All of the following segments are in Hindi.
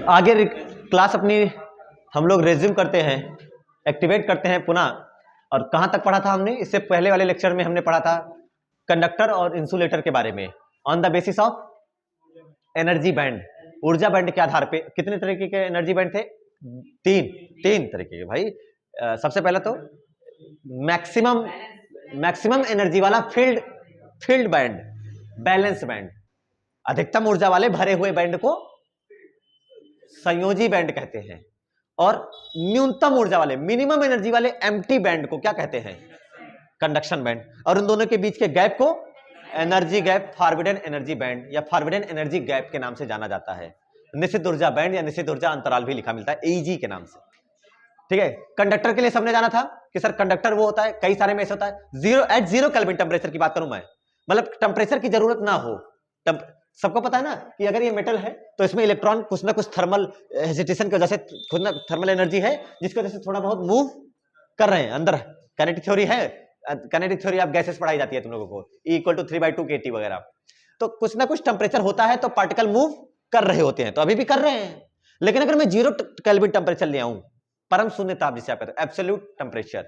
आगे क्लास अपनी हम लोग रेज्यूम करते हैं, एक्टिवेट करते हैं पुनः। और कहां तक पढ़ा था हमने? इससे पहले वाले लेक्चर में हमने पढ़ा था कंडक्टर और इंसुलेटर के बारे में, on the basis of energy band. ऊर्जा बैंड के आधार पे कितने तरीके के एनर्जी बैंड थे? तीन तरीके के भाई। सबसे पहले तो मैक्सिमम एनर्जी वाला फील्ड बैंड, बैलेंस बैंड। अधिकतम ऊर्जा वाले भरे हुए बैंड को संयोजी बैंड कहते हैं। और न्यूनतम ऊर्जा वाले, मिनिमम एनर्जी वाले एम्प्टी बैंड को क्या कहते हैं? Conduction band. और उन दोनों के बीच के गैप को energy gap, forbidden energy band या फॉरबिडन एनर्जी गैप के नाम से जाना जाता है। निश्चित ऊर्जा बैंड या निश्चित ऊर्जा अंतराल भी लिखा मिलता है ईजी के नाम से। ठीक है। कंडक्टर के लिए सबने जाना था कि सर कंडक्टर वो होता है, कई सारे में ऐसा होता है एट जीरो केल्विन टेम्परेचर की बात करूं मैं, मतलब टेम्परेचर की जरूरत ना हो। सबको पता है ना कि अगर ये मेटल है तो इसमें इलेक्ट्रॉन कुछ ना कुछ थर्मल हेजिटेशन की वजह से, खुद ना थर्मल एनर्जी है जिसकी वजह से थोड़ा बहुत मूव कर रहे हैं अंदर। काइनेटिक थ्योरी है, काइनेटिक थ्योरी आप गैसेस पढ़ाई जाती है तुम लोगों को, E = 3/2 kT वगैरह। तो कुछ ना कुछ टेम्परेचर होता है तो पार्टिकल मूव कर रहे होते हैं, तो अभी भी कर रहे हैं। लेकिन अगर मैं 0 केल्विन टेम्परेचर ले आऊं, परम शून्य ताप जिसे आप कहते हैं, एब्सोल्यूट टेम्परेचर,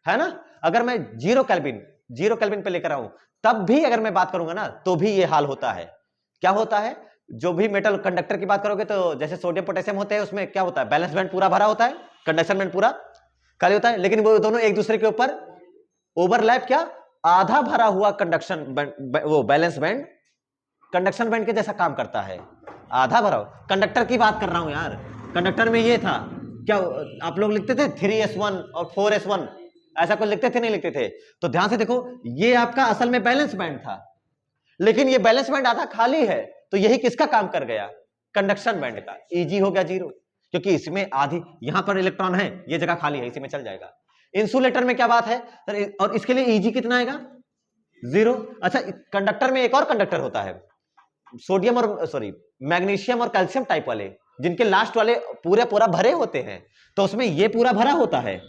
है ना, अगर मैं 0 केल्विन पे लेकर आऊं, तब भी अगर मैं बात करूंगा ना तो भी ये हाल होता है। क्या होता है? जो भी मेटल कंडक्टर की बात करोगे तो जैसे सोडियम पोटेशियम होते हैं, उसमें क्या होता है? बैलेंस बैंड पूरा भरा होता है, कंडक्शन बैंड पूरा खाली होता है। लेकिन वो दोनों एक दूसरे के ऊपर ओवरलैप, क्या, आधा भरा हुआ कंडक्शन बैंड, वो बैलेंस बैंड कंडक्शन बैंड के जैसा काम करता है, आधा भरा हुआ। कंडक्टर की बात कर रहा हूं यार, कंडक्टर में ये था, क्या आप लोग लिखते थे 3s1 और 4s1, ऐसा कुछ लिखते थे? नहीं लिखते थे। तो ध्यान से देखो, ये आपका असल में बैलेंस बैंड था, लेकिन ये बैलेंस बैंड आधा खाली है, तो यही किसका काम कर गया? कंडक्शन बैंड का। Eg हो गया 0, क्योंकि इसमें आधी, यहां पर इलेक्ट्रॉन है, ये जगह खाली है, इसी में चल जाएगा। इंसुलेटर में क्या बात है? और इसके लिए Eg कितना आएगा? 0। अच्छा, कंडक्टर में एक और कंडक्टर होता है, सोडियम और मैग्नीशियम और कैल्शियम टाइप वाले, जिनके लास्ट वाले पूरा भरे होते हैं, तो उसमें ये पूरा भरा होता है,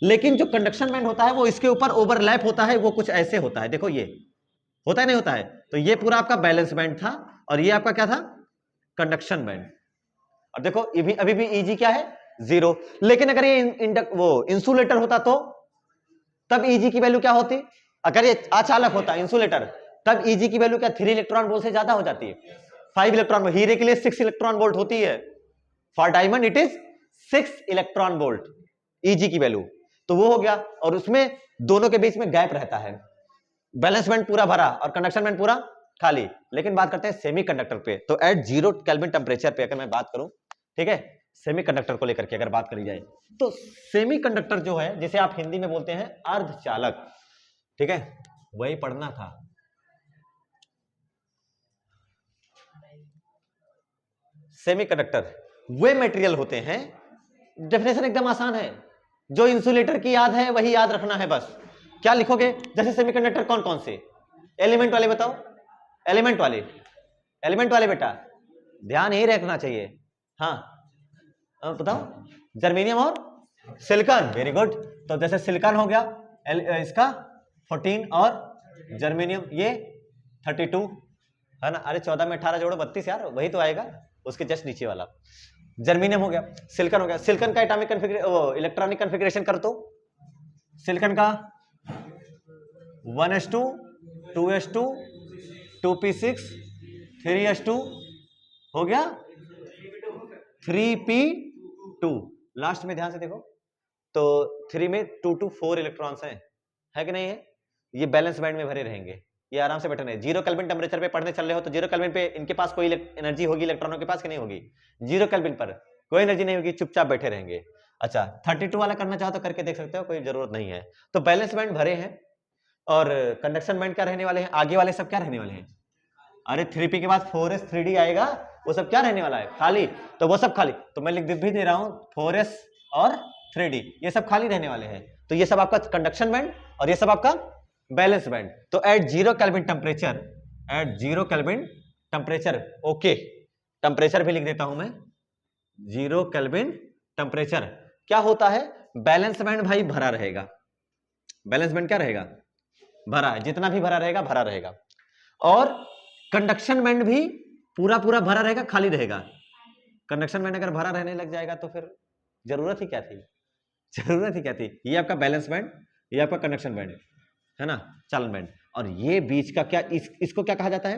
लेकिन जो कंडक्शन बैंड होता है वो इसके ऊपर ओवरलैप होता है, वो कुछ ऐसे होता है। देखो, ये होता है नहीं होता है? तो ये पूरा आपका बैलेंस बैंड था और ये आपका क्या था? Conduction band. और देखो अभी भी Eg क्या है? 0। लेकिन अगर ये वो इंसुलेटर होता तो तब Eg की वैल्यू क्या होती? अगर ये अचालक होता इंसुलेटर, तब Eg की वैल्यू क्या 3 इलेक्ट्रॉन वोल्ट से ज्यादा हो जाती है, 5 इलेक्ट्रॉन। हीरे के लिए 6 इलेक्ट्रॉन वोल्ट होती है, for diamond it is 6 electron volt Eg की वैल्यू। तो वो हो गया, और उसमें दोनों के बीच में गैप रहता है, बैलेंस बैंड पूरा भरा और कंडक्शन बैंड पूरा खाली। लेकिन बात करते हैं सेमीकंडक्टर पे, तो एट 0 केल्विन टेम्परेचर पे अगर मैं बात करूं, ठीक है, सेमीकंडक्टर को लेकर के अगर बात करी जाए, तो सेमीकंडक्टर जो है, जिसे आप हिंदी में बोलते हैं अर्धचालक, ठीक है, वही पढ़ना था। सेमीकंडक्टर वे मटेरियल होते हैं, डेफिनेशन एकदम आसान है, जो इंसुलेटर की याद है वही याद रखना है बस। क्या लिखोगे? जैसे सेमीकंडक्टर कौन कौन से एलिमेंट वाले बताओ? एलिमेंट वाले बेटा ध्यान ही रखना चाहिए। हाँ बताओ, जर्मेनियम और सिलिकॉन, वेरी गुड। तो जैसे सिलिकॉन हो गया इसका 14 और जर्मेनियम ये 32, है ना? अरे 14 में 18 जोड़ो 32 यार, वही तो आएगा, उसके जस्ट नीचे वाला जर्मेनियम हो गया, सिलिकॉन हो गया। सिलिकॉन का एटॉमिक इलेक्ट्रॉनिक कॉन्फ़िगरेशन कर दो, सिलिकॉन का 1s2 2s2 2p6 3s2 हो गया 3p2। लास्ट में ध्यान से देखो तो 3 में 2 to 4 इलेक्ट्रॉन्स हैं, है कि नहीं है? ये बैलेंस बैंड में भरे रहेंगे, ये आराम से बैठे रहे। 0 केल्विन टेम्परेचर पे पढ़ने चल रहे हो तो 0 केल्विन पे इनके पास कोई एनर्जी होगी इलेक्ट्रॉनों के पास कि नहीं होगी? 0 केल्विन पर कोई एनर्जी नहीं होगी, चुपचाप बैठे रहेंगे। अच्छा, 32 वाला करना चाहो तो करके देख सकते हो, कोई जरूरत नहीं है। तो बैलेंस बैंड भरे हैं और कंडक्शन बैंड क्या रहने वाले हैं? आगे वाले सब क्या रहने वाले हैं? अरे 3p के बाद 4s 3d आएगा, वो सब क्या रहने वाला है? खाली। तो वो सब खाली, तो मैं लिख भी दे रहा हूं 4s और 3d, ये सब खाली रहने वाले हैं। तो ये सब आपका कंडक्शन बैंड और ये सब आपका बैलेंस बैंड। तो at 0 kelvin temperature, okay, temperature भी लिख देता हूं मैं, 0 केल्विन टेम्परेचर क्या होता है? बैलेंस बैंड भाई भरा रहेगा। बैलेंस बैंड क्या रहेगा? भरा है, जितना भी भरा रहेगा भरा रहेगा। और कंडक्शन बैंड भी पूरा भरा रहेगा, खाली रहेगा। कंडक्शन बैंड अगर भरा रहने लग जाएगा तो फिर जरूरत ही क्या थी, जरूरत ही क्या थी। ये आपका बैलेंस बैंड, ये आपका कंडक्शन बैंड है ना, चालन बैंड, और ये बीच का क्या, इसको क्या कहा जाता है,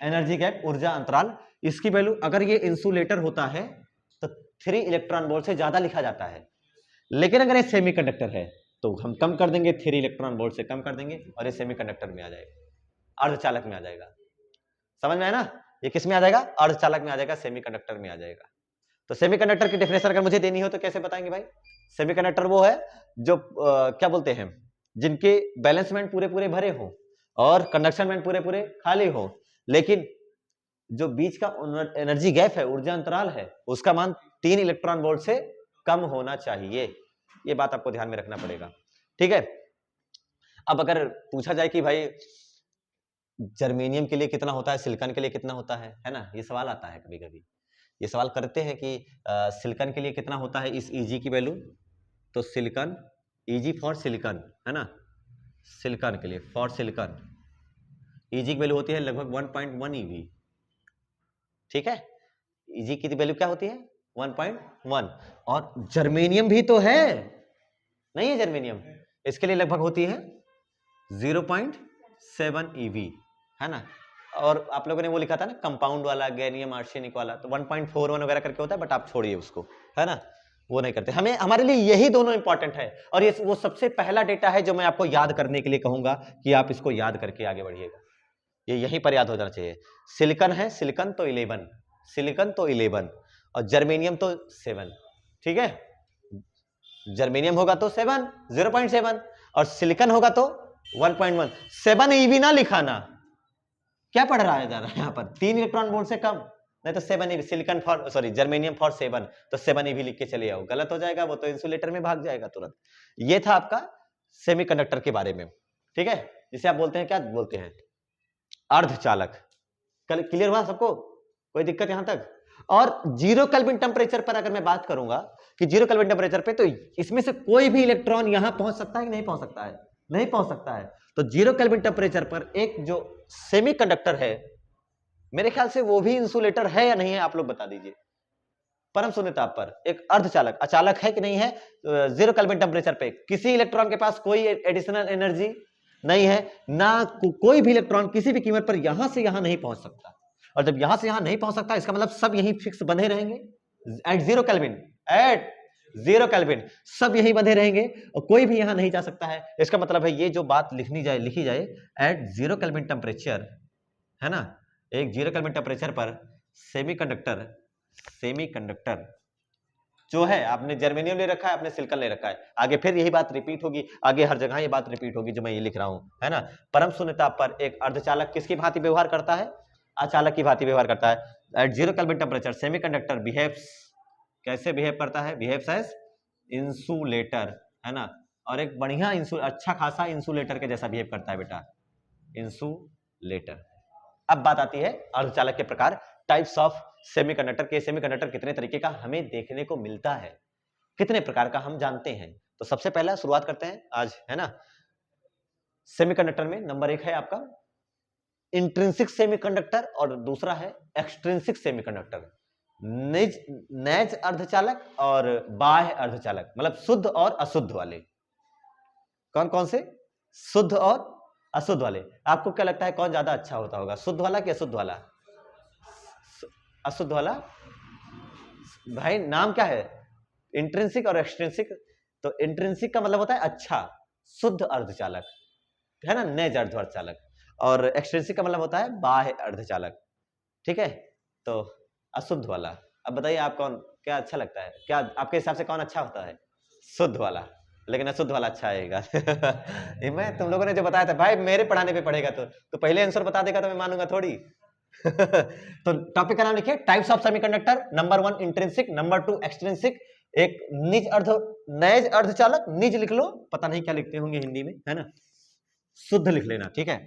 एनर्जी गैप, ऊर्जा अंतराल। इसकी वैल्यू अगर ये इंसुलेटर होता है तो 3 इलेक्ट्रॉन वोल्ट से ज्यादा लिखा जाता है, लेकिन अगर ये सेमीकंडक्टर है तो हम कम कर देंगे, 3 इलेक्ट्रॉन वोल्ट से कम कर देंगे और ये सेमीकंडक्टर में आ जाएगा, अर्धचालक में आ जाएगा। समझ में आया ना, ये किस में आ जाएगा, अर्धचालक में आ जाएगा, सेमीकंडक्टर में आ जाएगा। तो सेमीकंडक्टर की डेफिनेशन अगर मुझे देनी हो तो कैसे बताएंगे भाई, सेमीकंडक्टर वो है जो क्या बोलते हैं, जिनके बैलेंस बैंड पूरे पूरे भरे हो और कंडक्शन बैंड पूरे पूरे खाली हो, लेकिन जो बीच का एनर्जी गैप है, ऊर्जा अंतराल है, उसका मान 3 इलेक्ट्रॉन वोल्ट से कम होना चाहिए। ये बात आपको ध्यान में रखना पड़ेगा, ठीक है। अब अगर पूछा जाए कि भाई जर्मेनियम के लिए कितना होता है, सिलिकॉन के लिए कितना होता है ना, ये सवाल आता है कभी कभी, ये सवाल करते हैं कि सिलिकॉन के लिए कितना होता है इस Eg की वैल्यू, तो सिलिकॉन Eg फॉर सिलिकॉन है ना, सिलिकॉन के लिए फॉर सिलिकॉन Eg की वैल्यू होती है लगभग 1.1 eV, ठीक है। Eg की वैल्यू क्या होती है 1.1, और जर्मेनियम भी तो है, नहीं है जर्मेनियम, इसके लिए लगभग होती है 0.7 eV है ना। और आप लोगों ने वो लिखा था ना कंपाउंड वाला, गैलियम आर्सेनिक वाला, तो 1.41 वगैरह करके होता है, बट आप छोड़िए उसको, है ना, वो नहीं करते। हमें, हमारे लिए यही दोनों इंपॉर्टेंट है, और ये वो सबसे पहला डेटा है जो मैं आपको याद करने के लिए कहूंगा कि आप इसको याद करके आगे बढ़िएगा, ये यहीं पर याद हो जाना चाहिए। सिलिकॉन है, सिलिकॉन तो 11, सिलिकॉन तो 11 और जर्मेनियम तो 7, ठीक है। जर्मेनियम होगा तो 7 0.7 और सिलिकॉन होगा तो 1.1। 7 eV ना लिखाना, क्या पढ़ रहा है जा रहा है यहाँ पर, 3 इलेक्ट्रॉन वोल्ट से कम, नहीं तो 7 eV, silicon for sorry germanium for 7, तो 7 eV लिख के चले आओ, गलत हो जाएगा, वो तो इंसुलेटर में भाग जाएगा तुरंत। ये था आपका सेमीकंडक्टर के बारे में, ठीक है, जिसे आप बोलते हैं, क्या बोलते हैं, अर्धचालक। क्लियर हुआ सबको, कोई दिक्कत यहां तक। और 0 केल्विन टेम्परेचर पर अगर मैं बात करूंगा कि 0 केल्विन टेम्परेचर पे, तो इसमें से कोई भी इलेक्ट्रॉन यहां पहुंच सकता है कि नहीं पहुंच सकता है, नहीं पहुंच सकता है। तो 0 केल्विन टेम्परेचर पर एक जो सेमीकंडक्टर है, मेरे ख्याल से वो भी इंसुलेटर है या नहीं है, आप लोग बता दीजिए। परम शून्य ताप पर एक अर्धचालक, अचालक है कि नहीं है, 0 केल्विन टेम्परेचर पे किसी इलेक्ट्रॉन के पास कोई एडिशनल एनर्जी नहीं है, ना कोई भी इलेक्ट्रॉन किसी भी कीमत पर यहां से यहां नहीं पहुंच सकता, और जब यहां से यहां नहीं पहुंच सकता इसका मतलब सब यहीं फिक्स बंधे रहेंगे एट 0 केल्विन, एट 0 केल्विन सब यहीं बंधे रहेंगे और कोई भी यहां नहीं जा सकता है। इसका मतलब है ये जो बात लिखी जाए एट 0 केल्विन टेम्परेचर, है ना, एक 0 केल्विन टेम्परेचर पर सेमीकंडक्टर जो है, आपने जर्मेनियम ले रखा है, आपने सिलिकॉन ले रखा है, आगे फिर यही बात रिपीट होगी, आगे हर जगह ये बात रिपीट होगी जो मैं ये लिख रहा हूं, है ना। परम शून्य ताप पर एक अर्धचालक किसकी भांति व्यवहार करता है, अचालक की भांति व्यवहार करता है। At 0 kelvin temperature semiconductor behaves, कैसे बिहेव करता है, बिहेव्स एज इंसुलेटर, है ना, और एक बढ़िया अच्छा खासा इंसुलेटर के जैसा बिहेव करता है बेटा, इंसुलेटर। अब बात आती है अर्धचालक के प्रकार, टाइप्स ऑफ सेमीकंडक्टर के। सेमीकंडक्टर कितने तरीके का हमें देखने को मिलता है, कितने प्रकार का हम जानते हैं। तो सबसे पहला शुरुआत करते हैं आज, है ना। सेमीकंडक्टर में नंबर 1 है आपका इंट्रिंसिक सेमीकंडक्टर और दूसरा है एक्सट्रिंसिक सेमीकंडक्टर। नेज अर्धचालक और बाह्य अर्धचालक, मतलब शुद्ध और अशुद्ध वाले। कौन कौन से, शुद्ध और अशुद्ध वाले। आपको क्या लगता है कौन ज्यादा अच्छा होता होगा, शुद्ध वाला कि अशुद्ध वाला, अशुद्ध वाला। भाई नाम क्या है, इंट्रिंसिक और एक्सट्रिंसिक। तो इंट्रिंसिक का मतलब होता है अच्छा शुद्ध अर्धचालक, है ना, नेज अर्धचालक, और एक्सट्रिंसिक का मतलब होता है बाह्य अर्धचालक, ठीक है। तो अशुद्ध वाला। अब बताइए आप कौन, क्या अच्छा लगता है, क्या आपके हिसाब से कौन अच्छा होता है, शुद्ध वाला, लेकिन अशुद्ध वाला अच्छा आएगा। मैं तुम लोगों ने जो बताया था भाई, मेरे पढ़ाने पे पड़ेगा तो पहले आंसर बता देगा तो मैं मानूंगा थोड़ी। तो टॉपिक का नाम लिखिए, types of semiconductor. Number 1 intrinsic, number 2 extrinsic, एक नेज अर्धचालक, निज लिख लो, पता नहीं क्या लिखते होंगे हिंदी में, है ना, शुद्ध लिख लेना, ठीक है।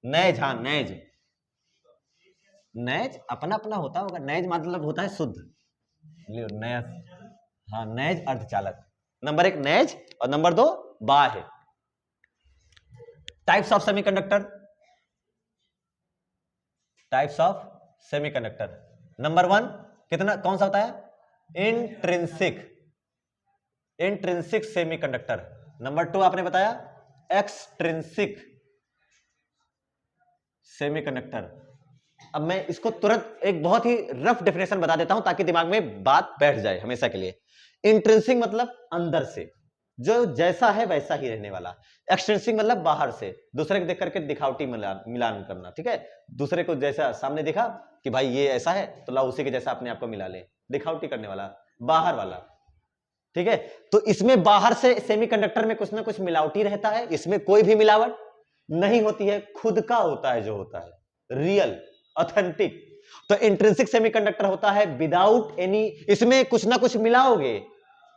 नेज, हाँ नेज, नेज अपना अपना होता होगा, नेज मतलब होता है शुद्ध, नेज, हाँ नेज अर्धचालक। नंबर 1 नेज और नंबर 2 बाह्य। Types of semiconductor, types of semiconductor. Number 1 कितना, कौन सा होता है? Intrinsic semiconductor. नंबर 2 आपने बताया एक्सट्रिंसिक सेमीकंडक्टर। अब मैं इसको तुरंत एक बहुत ही रफ डेफिनेशन बता देता हूं ताकि दिमाग में बात बैठ जाए हमेशा के लिए। इंट्रिंसिक मतलब अंदर से, जो जैसा है वैसा ही रहने वाला। एक्सट्रिंसिक मतलब बाहर से, दूसरे को देख करके दिखावटी मिलान करना, ठीक है? दूसरे को जैसा सामने दिखा कि भाई ये ऐसा है तो ला उसी के जैसा अपने आप को मिला ले, दिखावटी करने वाला, बाहर वाला, ठीक है? तो इसमें बाहर से सेमीकंडक्टर में कुछ ना कुछ मिलावटी रहता है, इसमें कोई भी मिलावट नहीं होती है, खुद का होता है जो होता है, रियल ऑथेंटिक। तो इंट्रिंसिक सेमीकंडक्टर होता है विदाउट एनी, इसमें कुछ ना कुछ मिलाओगे,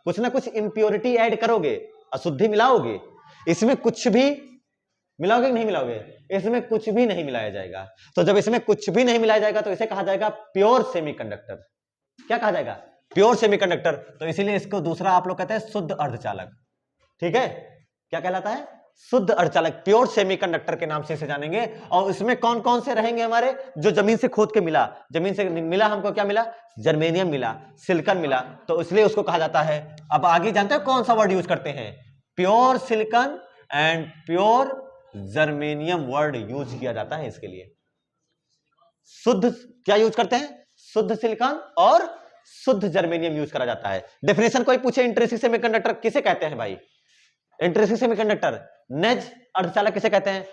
कुछ ना कुछ इंप्योरिटी ऐड करोगे, अशुद्धि मिलाओगे, इसमें कुछ भी मिलाओगे कि नहीं मिलाओगे? इसमें कुछ भी नहीं मिलाया जाएगा। तो जब इसमें कुछ भी नहीं मिलाया जाएगा तो इसे कहा जाएगा प्योर सेमीकंडक्टर। क्या कहा जाएगा? Pure semiconductor. तो इसीलिए इसको दूसरा आप लोग कहते हैं शुद्ध अर्धचालक, ठीक है? क्या कहलाता है? शुद्ध अर्धचालक, प्योर सेमीकंडक्टर के नाम से इसे जानेंगे। और इसमें कौन कौन से रहेंगे हमारे? जो जमीन से खोद के मिला, जमीन से मिला हमको क्या मिला? जर्मेनियम मिला, सिलिकॉन मिला, तो इसलिए उसको कहा जाता है। अब आगे जानते हैं कौन सा वर्ड यूज करते हैं? Pure silicon and pure germanium word use किया जाता है इसके लिए। शुद्ध क्या यूज करते हैं? शुद्ध सिलिकॉन और शुद्ध जर्मेनियम यूज करा जाता है। डेफिनेशन कोई पूछे इंट्रिंसिक सेमीकंडक्टर किसे कहते हैं भाई? इंट्रिंसिक सेमीकंडक्टर नेज अर्धचालक किसे कहते हैं?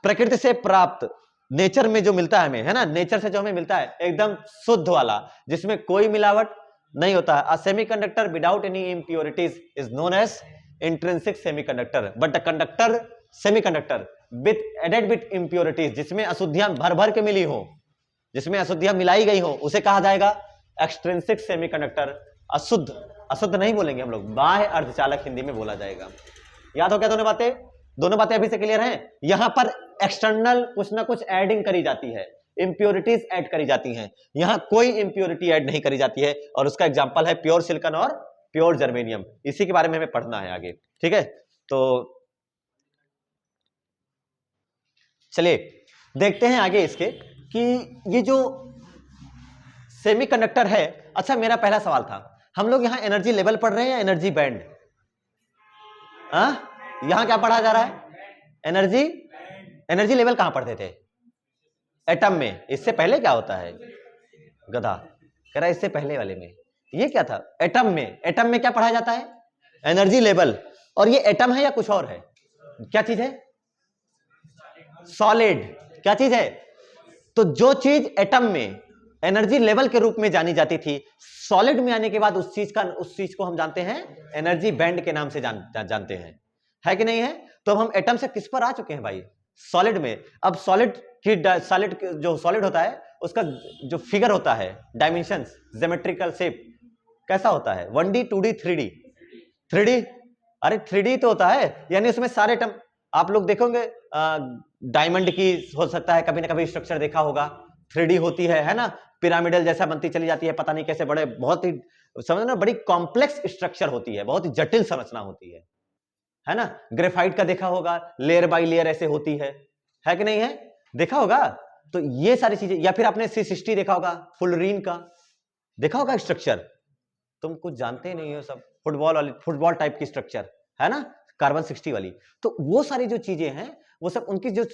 प्रकृति से प्राप्त, नेचर में जो मिलता है हमें, है ना, नेचर से जो हमें मिलता है एकदम शुद्ध वाला, जिसमें कोई मिलावट नहीं होता है। A semiconductor without any impurities is known as intrinsic semiconductor. But the conductor semiconductor with added with impurities, जिसमें अशुद्धियां भर भर के मिली हो, जिसमें अशुद्धियां मिलाई गई हो, उसे कहा जाएगा एक्सट्रिंसिक सेमीकंडक्टर। अशुद्ध, अशुद्ध नहीं बोलेंगे हम लोग, बाह्य अर्धचालक हिंदी में बोला जाएगा। याद हो क्या दोनों बातें? दोनों बातें अभी से क्लियर हैं? यहां पर एक्सटर्नल कुछ ना कुछ एडिंग करी जाती है, इंप्योरिटीज ऐड करी जाती हैं, यहां कोई इंप्योरिटी ऐड नहीं करी जाती है। और उसका एग्जांपल है प्योर सिलिकॉन और प्योर जर्मेनियम। इसी के बारे में हमें पढ़ना है आगे, ठीक है? तो चलिए देखते हैं आगे इसके कि ये जो सेमीकंडक्टर है। अच्छा, मेरा पहला सवाल था, हम लोग यहां एनर्जी लेवल पढ़ रहे हैं या एनर्जी बैंड? यहां क्या पढ़ा जा रहा है? एनर्जी, एनर्जी लेवल कहां पढ़ते थे? एटम में। इससे पहले क्या होता है? गधा कह रहा है इससे पहले वाले में ये क्या था? एटम में। एटम में क्या पढ़ा जाता है? Energy level. और ये एटम है या कुछ और है? क्या चीज है? सॉलिड। क्या चीज है? तो जो चीज एटम में एनर्जी लेवल के रूप में जानी जाती थी, सॉलिड में आने के बाद उस चीज को हम जानते हैं एनर्जी बैंड के नाम से जानते हैं, है कि नहीं है? तो अब हम एटम से किस पर आ चुके हैं भाई? सॉलिड में। अब सॉलिड जो सॉलिड होता है उसका जो फिगर होता है, डायमेंशंस, ज्योमेट्रिकल शेप कैसा होता है? 1D 2D 3D 3D। अरे 3D तो होता है, यानी उसमें सारे एटम आप लोग देखोगे, डायमंड की हो सकता है कभी ना कभी स्ट्रक्चर देखा होगा, 3D होती है ना, पिरामिडल जैसा बनती चली जाती है, पता नहीं कैसे, बड़े बहुत ही समझना बड़ी कॉम्प्लेक्स स्ट्रक्चर होती है, बहुत ही जटिल संरचना होती है ना? ग्रेफाइट का देखा होगा, लेयर बाय लेयर ऐसे होती है कि नहीं है? देखा होगा। तो ये सारी चीजें, या फिर आपने C60 देखा होगा, फुलरीन का देखा होगा स्ट्रक्चर। तुम कुछ जानते ही नहीं हो, सब फुटबॉल टाइप की स्ट्रक्चर है ना, कार्बन 60 वाली। तो वो सारी जो चीजें हैं वो सब उनकी जो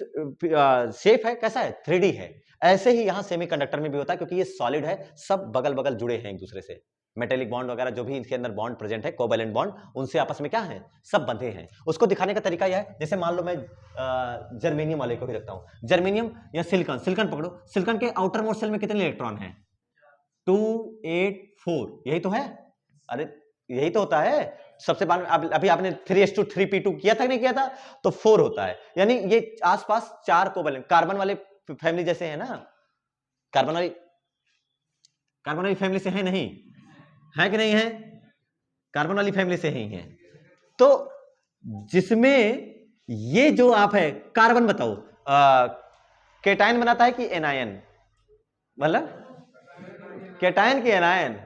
शेप है कैसा है? 3D है। ऐसे ही यहां सेमीकंडक्टर में भी होता है, क्योंकि ये सॉलिड है, सब बगल बगल जुड़े हैं एक दूसरे से, मेटेलिक बॉन्ड वगैरह जो भी इसके अंदर बॉन्ड प्रेजेंट है, कोवैलेंट बॉन्ड, उनसे आपस में क्या है? सब बंधे हैं। उसको दिखाने का तरीका यह है, जैसे मान लो मैं जर्मेनियम वाले को ही रखता हूं, जर्मेनियम या सिलिकॉन। सिलिकॉन पकड़ो, सिलिकॉन के आउटर मोस्ट सेल में कितने इलेक्ट्रॉन हैं? 2 8 4, यही तो है। अरे यही तो होता है। सबसे बाद अभी आपने 3:3p2 किया था नहीं किया था? तो 4 होता है, यानी ये आसपास 4 कोवैलेंट कार्बन वाले फैमिली जैसे है ना, कार्बन वाली फैमिली से है नहीं है कि नहीं है? कार्बन वाली फैमिली से ही है। तो जिसमें ये जो आप है कार्बन, बताओ केटायन बनाता है कि एनायन? मतलब केटायन की एनायन?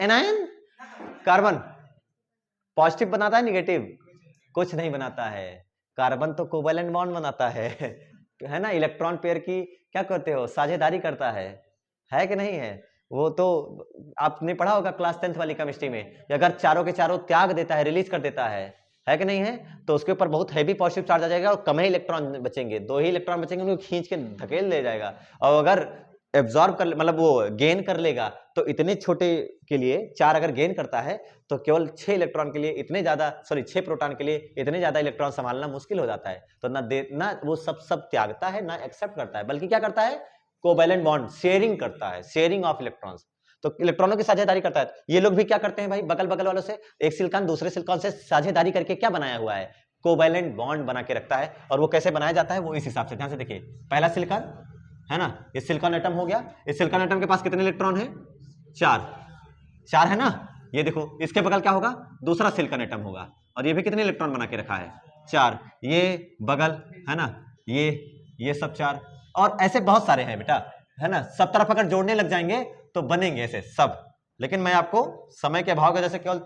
एनायन। कार्बन पॉजिटिव बनाता है निगेटिव? कुछ नहीं बनाता है। कार्बन तो कोवैलेंट बॉन्ड बनाता है ना, इलेक्ट्रॉन पेयर की क्या करते हो? साझेदारी करता है। है कि नहीं है? वो तो आपने पढ़ा होगा क्लास 10th वाली केमिस्ट्री में, कि अगर चारों के चारों त्याग देता है, रिलीज कर देता है कि नहीं है, तो उसके ऊपर बहुत हैवी पॉजिटिव चार्ज आ जाएगा और कम ही इलेक्ट्रॉन बचेंगे, 2 ही इलेक्ट्रॉन बचेंगे, उनको खींच के धकेल ले जाएगा। और अगर एब्जॉर्ब कर मतलब वो गेन कर लेगा तो इतने छोटे के लिए 4 अगर गेन करता है तो केवल 6 इलेक्ट्रॉन के लिए इतने ज्यादा 6 प्रोटॉन के लिए इतने ज्यादा इलेक्ट्रॉन संभालना मुश्किल हो जाता है। तो ना वो सब त्यागता है, ना एक्सेप्ट करता है, बल्कि क्या करता है, कोवैलेंट बॉन्ड शेयरिंग करता है, शेयरिंग ऑफ इलेक्ट्रॉन्स। तो इलेक्ट्रॉनों की साझेदारी करता है। ये लोग भी क्या करते हैं भाई, बगल बगल वालों से, एक सिलिकॉन दूसरे सिलिकॉन से साझेदारी करके क्या बनाया हुआ है, कोवैलेंट बॉन्ड बना के रखता है। और वो कैसे बनाया जाता है, वो इस हिसाब से, ध्यान से देखिए, पहला सिलिकॉन है ना, ये सिलिकॉन एटम हो गया, इस सिलिकॉन एटम के पास कितने इलेक्ट्रॉन है, 4 है ना। ये देखो इसके बगल क्या होगा, दूसरा सिलिकॉन एटम होगा, और ये भी कितने इलेक्ट्रॉन बना के रखा है, 4। ये बगल है ना, ये सब 4, और ऐसे बहुत सारे हैं बेटा, है ना। सब तरफ अगर जोड़ने लग जाएंगे तो बनेंगे ऐसे सब, लेकिन मैं आपको समय के अभाव की वजह से केवल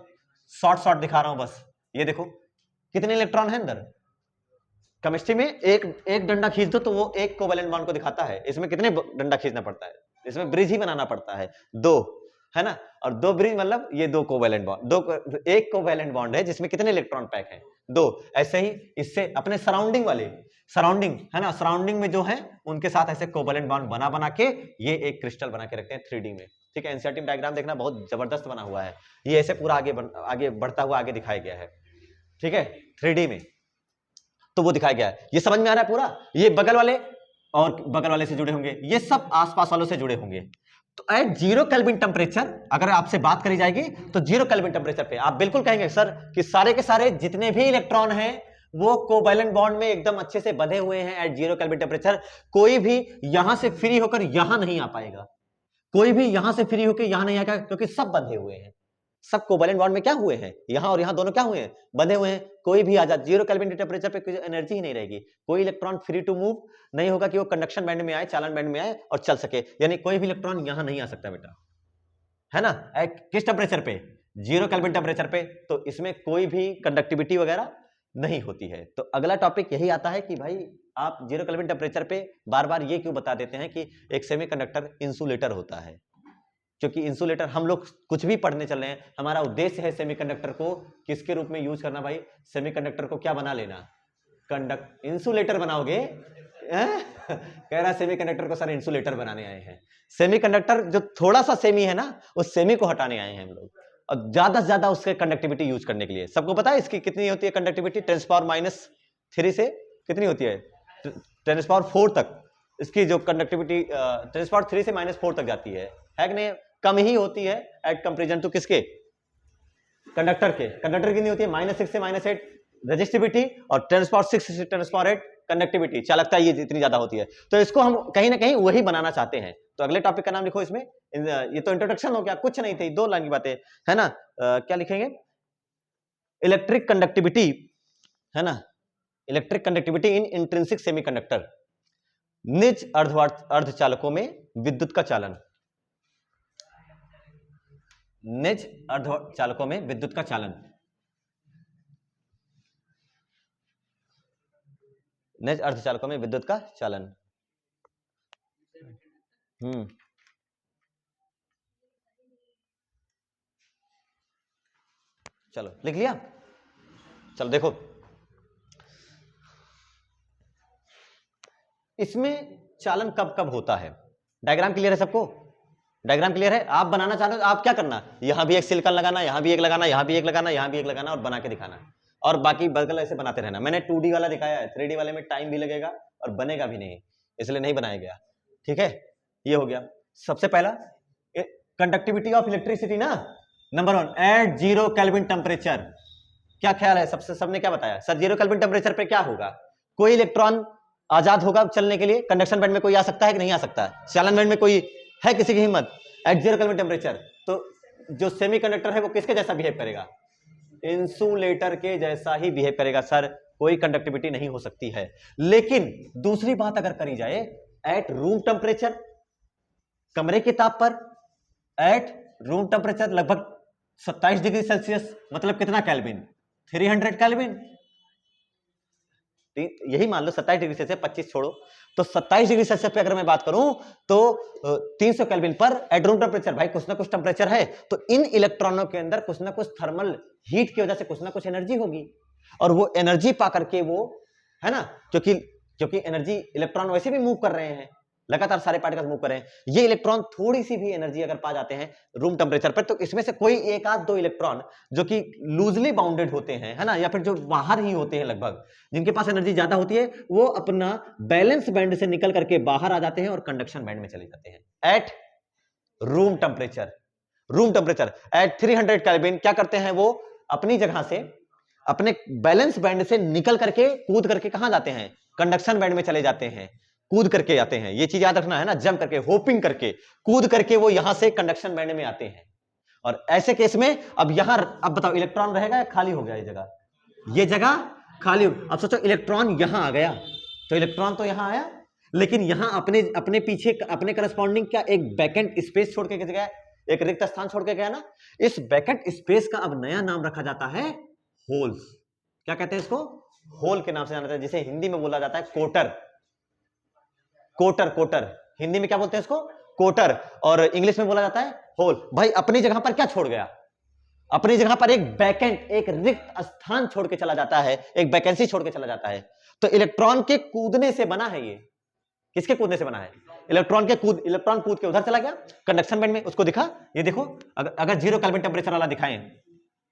शॉर्ट दिखा रहा हूं बस। ये देखो कितने इलेक्ट्रॉन है अंदर। केमिस्ट्री में एक डंडा खींच दो तो वो एक कोवैलेंट बॉन्ड को दिखाता है, इसमें कितने डंडा खींचना पड़ता है, इसमें ब्रिज ही बनाना पड़ता है, 2, है ना। और 2 ब्रिज मतलब ये 2 कोवैलेंट बॉन्ड, एक कोवैलेंट बॉन्ड है जिसमें कितने इलेक्ट्रॉन पैक हैं, 2। ऐसे ही इससे अपने सराउंडिंग है ना, सराउंडिंग में जो है उनके साथ ऐसे कोवैलेंट बॉन्ड बना के ये एक क्रिस्टल बना के रखते हैं 3D में। ठीक है, एनसीईआरटी में डायग्राम देखना, बहुत जबरदस्त बना हुआ है, ये ऐसे पूरा आगे बढ़ता हुआ आगे दिखाया गया है। ठीक है, 3D में तो वो दिखाया गया है। ये समझ में आ रहा है पूरा। ये बगल वाले और बगल वाले से जुड़े होंगे, ये सब आसपास वालों से जुड़े होंगे। तो एट 0 केल्विन टेम्परेचर अगर आपसे बात करी जाएगी तो 0 केल्विन टेम्परेचर पे आप बिल्कुल कहेंगे सर कि सारे के सारे जितने भी इलेक्ट्रॉन हैं वो कोवैलेंट बॉन्ड में एकदम अच्छे से बंधे हुए हैं एट 0 केल्विन टेम्परेचर। कोई भी यहां से फ्री होकर यहां नहीं आ पाएगा, कोई भी यहां से फ्री होकर यहां नहीं आएगा, क्योंकि सब बंधे हुए हैं। सब कोवैलेंट बॉन्ड में क्या हुए हैं, यहां और यहां दोनों क्या हुए हैं, बंधे हुए हैं। कोई भी आ जाए 0 केल्विन टेम्परेचर पे कोई एनर्जी ही नहीं रहेगी, कोई इलेक्ट्रॉन फ्री टू मूव नहीं होगा कि वो कंडक्शन बैंड में आए, चालन बैंड में आए और चल सके। यानी कोई भी इलेक्ट्रॉन यहां नहीं आ सकता बेटा, है ना। किस टेम्परेचर पे, 0 केल्विन टेम्परेचर पे। तो इसमें कोई भी कंडक्टिविटी वगैरह नहीं होती है। तो अगला टॉपिक यही आता है कि भाई आप 0 केल्विन टेम्परेचर पे बार बार ये क्यों बता देते हैं कि एक सेमीकंडक्टर इंसुलेटर होता है। क्योंकि इंसुलेटर हम लोग कुछ भी पढ़ने चल रहे हैं, हमारा उद्देश्य है सेमीकंडक्टर को किसके रूप में यूज करना भाई, सेमीकंडक्टर को क्या बना लेना, इंसुलेटर बनाओगे। कह रहा सेमीकंडक्टर को सर इंसुलेटर बनाने आए हैं। सेमीकंडक्टर जो थोड़ा सा सेमी है ना, उस सेमी को हटाने आए हैं हम लोग, और ज्यादा से ज्यादा उसके कंडक्टिविटी यूज करने के लिए। सबको पता है इसकी कितनी होती है कंडक्टिविटी, 10⁻³ से कितनी होती है, 10⁻⁴ तक इसकी जो कंडक्टिविटी 10⁻³ से -4 तक जाती है कि नहीं, कम ही होती है एट कंपेरिजन टू किसके, कंडक्टर के। कंडक्टर कितनी होती है, -6 से -8 रेजिस्टिविटी और 10⁻⁶ से 10⁻8 कंडक्टिविटी, चालकता ये इतनी ज्यादा होती है। तो इसको हम कहीं ना कहीं वही बनाना चाहते हैं। तो अगले टॉपिक का नाम लिखो इसमें, ये तो इंट्रोडक्शन हो गया, कुछ नहीं थी, 2 लाइन की बातें, है ना। क्या लिखेंगे, इलेक्ट्रिक कंडक्टिविटी, है ना, इलेक्ट्रिक कंडक्टिविटी इन इंट्रिंसिक सेमीकंडक्टर, निज अर्धचालकों में विद्युत का चालन, निज अर्धचालकों में विद्युत का चालन, निज अर्धचालकों में विद्युत का चालन। चलो लिख लिया। चलो देखो इसमें चालन कब कब होता है, डायग्राम क्लियर है सबको, डायग्राम क्लियर है। आप बनाना चाहते हो तो आप क्या करना, यहां भी एक सिलिकॉन लगाना, यहां भी एक लगाना, यहां भी एक लगाना, यहां भी एक लगाना और बना के दिखाना, और बाकी बगल ऐसे बनाते रहना। मैंने 2D वाला दिखाया है, 3D वाले में टाइम भी लगेगा और बनेगा भी नहीं, इसलिए नहीं बनाया गया। ठीक है, ये हो गया। सबसे पहला कंडक्टिविटी ऑफ इलेक्ट्रिसिटी ना, नंबर 1 एट 0 केल्विन टेम्परेचर। क्या ख्याल है, सबने क्या बताया सर, 0 केल्विन टेम्परेचर पे क्या होगा, कोई इलेक्ट्रॉन आजाद होगा चलने के लिए, कंडक्शन बैंड में कोई आ सकता है कि नहीं आ सकता, चालन बैंड में कोई है किसी की हिम्मत, एट 0 केल्विन टेम्परेचर। तो जो सेमीकंडक्टर है वो किसके जैसा बिहेव करेगा, इंसुलेटर के जैसा ही बिहेव करेगा सर, कोई कंडक्टिविटी नहीं हो सकती है। लेकिन दूसरी बात अगर करी जाए, एट रूम टेम्परेचर, कमरे के ताप पर, एट रूम टेम्परेचर लगभग 27 डिग्री सेल्सियस, मतलब कितना केल्विन, 300 केल्विन। यही मान लो 27 डिग्री सेल्सियस, 25 छोड़ो, तो 27 डिग्री सेल्सियस पे अगर मैं बात करूं तो 300 केल्विन पर एट रूम टेम्परेचर, भाई कुछ ना कुछ टेम्परेचर है, तो इन इलेक्ट्रॉनों के अंदर कुछ ना कुछ थर्मल हीट की वजह से कुछ ना कुछ एनर्जी होगी, और वो एनर्जी पा करके वो, है ना, क्योंकि एनर्जी, इलेक्ट्रॉन वैसे भी मूव कर रहे हैं, लगातार सारे पार्टिकल्स मूव कर रहे हैं, ये इलेक्ट्रॉन थोड़ी सी भी एनर्जी अगर पा जाते हैं रूम टेम्परेचर पर, तो इसमें से कोई एक आध दो इलेक्ट्रॉन जो कि लूजली बाउंडेड होते हैं, है ना, या फिर जो बाहर ही होते हैं लगभग, जिनके पास एनर्जी ज्यादा होती है, वो अपना बैलेंस बैंड से निकल करके बाहर आ जाते हैं और कंडक्शन बैंड में चले जाते हैं at room temperature. Room temperature at 300 kelvin क्या करते हैं, वो अपनी जगह से, अपने बैलेंस बैंड से निकल करके कूद करके कहां जाते हैं, कंडक्शन बैंड में चले जाते हैं, कूद करके आते हैं, ये चीज याद रखना है ना, जंप करके, होपिंग करके, कूद करके वो यहां से कंडक्शन बैंड में आते हैं। और ऐसे केस में अब यहां, अब बताओ इलेक्ट्रॉन रहेगा या खाली हो गया, ये जगह खाली हो, अब सोचो इलेक्ट्रॉन यहां आ गया, तो इलेक्ट्रॉन तो यहां आया, लेकिन यहां अपने पीछे अपने करस्पॉन्डिंग क्या एक वैकेंट स्पेस छोड़ के गया, एक रिक्त स्थान छोड़ के गया ना, इस वैकेंट स्पेस का अब नया नाम रखा जाता है होल्स। क्या कहते हैं इसको, होल के नाम से जाना जाता है, जिसे हिंदी में बोला जाता है कोटर। कोटर हिंदी में क्या बोलते हैं इसको, कोटर, और इंग्लिश में बोला जाता है होल। भाई अपनी जगह पर क्या छोड़ गया, अपनी जगह पर एक वैकेंट, एक रिक्त स्थान छोड़ के चला जाता है, एक वैकेंसी छोड़ के चला जाता है। तो इलेक्ट्रॉन के कूदने से बना है ये, किसके कूदने से बना है, इलेक्ट्रॉन कूद के उधर चला गया कंडक्शन बैंड में, उसको दिखा, ये देखो, अगर 0 केल्विन टेम्परेचर वाला दिखाएं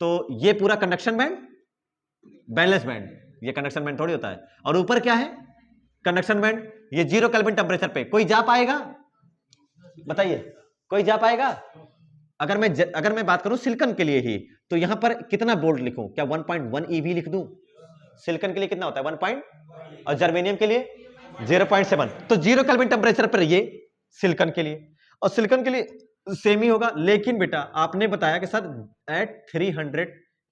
तो ये पूरा कंडक्शन बैंड, बैलेंस बैंड, ये कंडक्शन बैंड थोड़ी होता है, और ऊपर क्या है, कंडक्शन बैंड, ये 0 केल्विन टेम्परेचर पे कोई जा पाएगा, बताइए कोई जा पाएगा। अगर मैं बात करूं सिलिकॉन के लिए ही, तो यहां पर कितना बोल्ट लिखूं, क्या 1.1 eV लिख दूं, सिलिकॉन के लिए कितना होता है 1 और जर्मेनियम के लिए 0.7, तो 0 केल्विन टेम्परेचर पर ये सिलिकॉन के लिए, और सिलिकॉन के लिए सेम ही होगा, लेकिन बेटा आपने बताया कि सर एट 300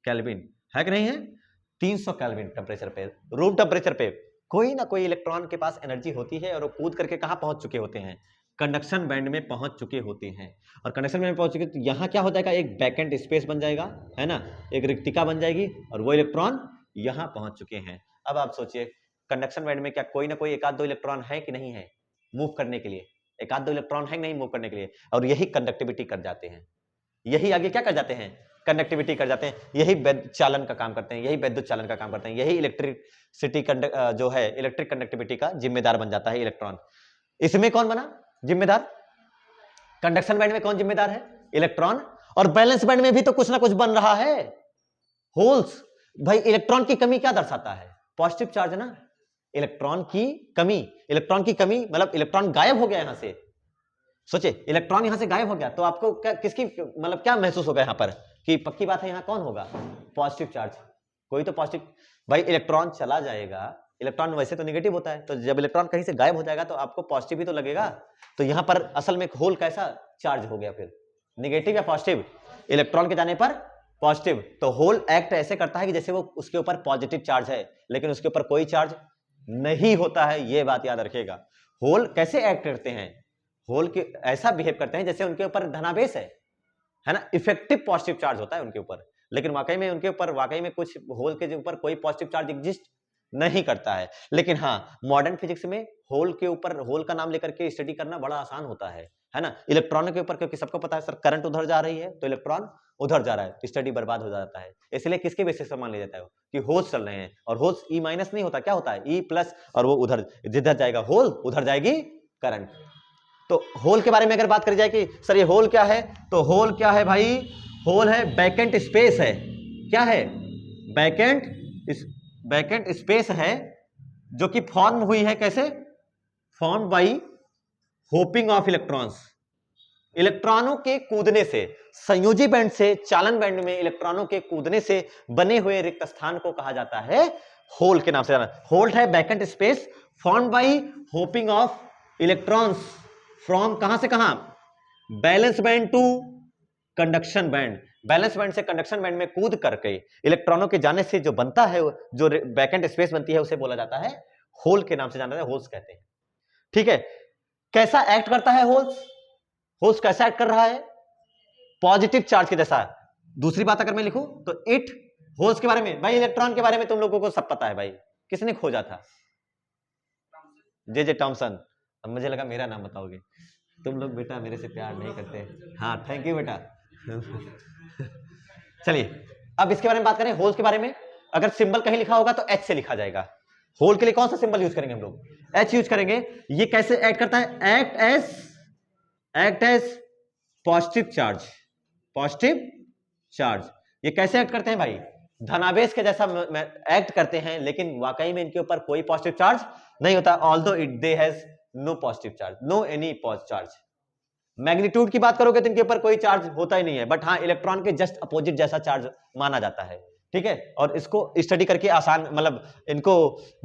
केल्विन है कि नहीं है, 300 केल्विन टेम्परेचर पे, रूम टेम्परेचर पे कोई ना कोई इलेक्ट्रॉन के पास एनर्जी होती है, और वो कूद करके कहां पहुंच चुके होते हैं, कंडक्शन बैंड में पहुंच चुके होते हैं, और कंडक्शन बैंड में पहुंच चुके, तो यहां क्या हो जाएगा, एक वैकेंट स्पेस बन जाएगा, है ना, एक रिक्तिका बन जाएगी, और वो इलेक्ट्रॉन यहां पहुंच चुके हैं। अब आप सोचिए कंडक्शन बैंड में क्या कोई ना कोई एक आध दो इलेक्ट्रॉन है कि नहीं है मूव करने के लिए, एक आध दो इलेक्ट्रॉन है नहीं मूव करने के लिए, और यही कंडक्टिविटी कर जाते हैं, यही आगे क्या कर जाते हैं, कंडक्टिविटी कर जाते हैं, यही चालन का काम करते हैं, यही विद्युत चालन का काम करते हैं, यही इलेक्ट्रिसिटी जो है इलेक्ट्रिक कंडक्टिविटी का जिम्मेदार बन जाता है इलेक्ट्रॉन। इसमें कौन बना जिम्मेदार, कंडक्शन बैंड में कौन जिम्मेदार है, इलेक्ट्रॉन, और बैलेंस बैंड में भी तो कुछ ना कुछ बन रहा है, होल्स। भाई इलेक्ट्रॉन की कमी क्या दर्शाता है, पॉजिटिव चार्ज ना, इलेक्ट्रॉन की कमी मतलब इलेक्ट्रॉन गायब हो गया यहां से, सोचिए इलेक्ट्रॉन यहां से गायब हो गया, तो आपको क्या, किसकी मतलब क्या महसूस होगा यहां पर, कि पक्की बात है यहां कौन होगा, पॉजिटिव चार्ज, कोई तो पॉजिटिव, भाई इलेक्ट्रॉन चला जाएगा, इलेक्ट्रॉन वैसे तो नेगेटिव होता है, तो जब इलेक्ट्रॉन कहीं से गायब हो जाएगा तो आपको पॉजिटिव ही तो लगेगा, तो यहां पर असल में होल कैसा चार्ज हो गया, फिर नेगेटिव या पॉजिटिव, इलेक्ट्रॉन के जाने पर पॉजिटिव, तो होल एक्ट ऐसे करता है कि जैसे वो उसके ऊपर पॉजिटिव चार्ज है, लेकिन उसके ऊपर कोई चार्ज नहीं होता है, ये बात याद रखिएगा। होल कैसे एक्ट करते हैं, होल के ऐसा बिहेव करते हैं जैसे उनके ऊपर धनावेश है ना, इफेक्टिव पॉजिटिव चार्ज होता है उनके ऊपर, लेकिन वाकई में उनके ऊपर वाकई में कुछ होल के ऊपर कोई पॉजिटिव चार्ज एग्जिस्ट नहीं करता है। लेकिन हाँ, मॉडर्न फिजिक्स में होल के ऊपर, होल का नाम लेकर के स्टडी करना बड़ा आसान होता है ना, इलेक्ट्रॉनों के ऊपर, क्योंकि सबको पता है सर करंट उधर जा रही है तो इलेक्ट्रॉन उधर जा रहा है, स्टडी बर्बाद हो जाता है, इसलिए किसके बेसिस पर मान लिया जाता है कि होल्स चल रहे हैं, और होल्स ई माइनस नहीं होता, क्या होता है ई प्लस, और वो उधर जिधर जाएगा होल उधर जाएगी करंट। तो होल के बारे में अगर बात करी जाए कि सर ये होल क्या है, तो होल क्या है भाई, होल है वैकेंट स्पेस है, क्या है, वैकेंट स्पेस है, जो कि फॉर्म हुई है कैसे, form by hopping of electrons, इलेक्ट्रॉनों के कूदने से, संयोजी बैंड से चालन बैंड में इलेक्ट्रॉनों के कूदने से बने हुए रिक्त स्थान को कहा जाता है होल के नाम से जाना। होल है vacant space form by hopping of electrons from कहां से कहां, valence band to conduction band, valence band से कंडक्शन बैंड में कूद करके इलेक्ट्रॉनों के जाने से जो बनता है, जो वैकेंट स्पेस बनती है, उसे बोला जाता है होल के नाम से जाना जाता है, होल्स कहते हैं। ठीक है, कैसा एक्ट करता है होल्स, होल्स कैसा एक्ट कर रहा है, पॉजिटिव चार्ज के जैसा। दूसरी बात अगर मैं लिखूं तो इट, होल्स के बारे में भाई, इलेक्ट्रॉन के बारे में तुम लोगों को सब पता है भाई, किसने खोजा था? जे टॉमसन। अब मुझे लगा मेरा नाम बताओगे। तुम लोग बेटा मेरे से प्यार नहीं करते। हाँ थैंक यू बेटा। चलिए अब इसके बारे में बात करें, होल्स के बारे में। अगर सिंबल कहीं लिखा होगा तो एच से लिखा जाएगा। होल के लिए कौन सा सिंबल यूज करेंगे हम लोग? एच यूज करेंगे। ये कैसे एक्ट करता है? Act as positive charge. Positive charge ये कैसे एक्ट करते हैं भाई? धनावेश के जैसा एक्ट करते हैं, लेकिन वाकई में इनके ऊपर कोई पॉजिटिव चार्ज नहीं होता। Although it they has no positive charge, no any positive charge. Magnitude की बात करोगे तो इनके ऊपर कोई चार्ज होता ही नहीं है, बट हाँ इलेक्ट्रॉन के जस्ट अपोजिट जैसा चार्ज माना जाता है। ठीक है, और इसको स्टडी करके आसान, मतलब इनको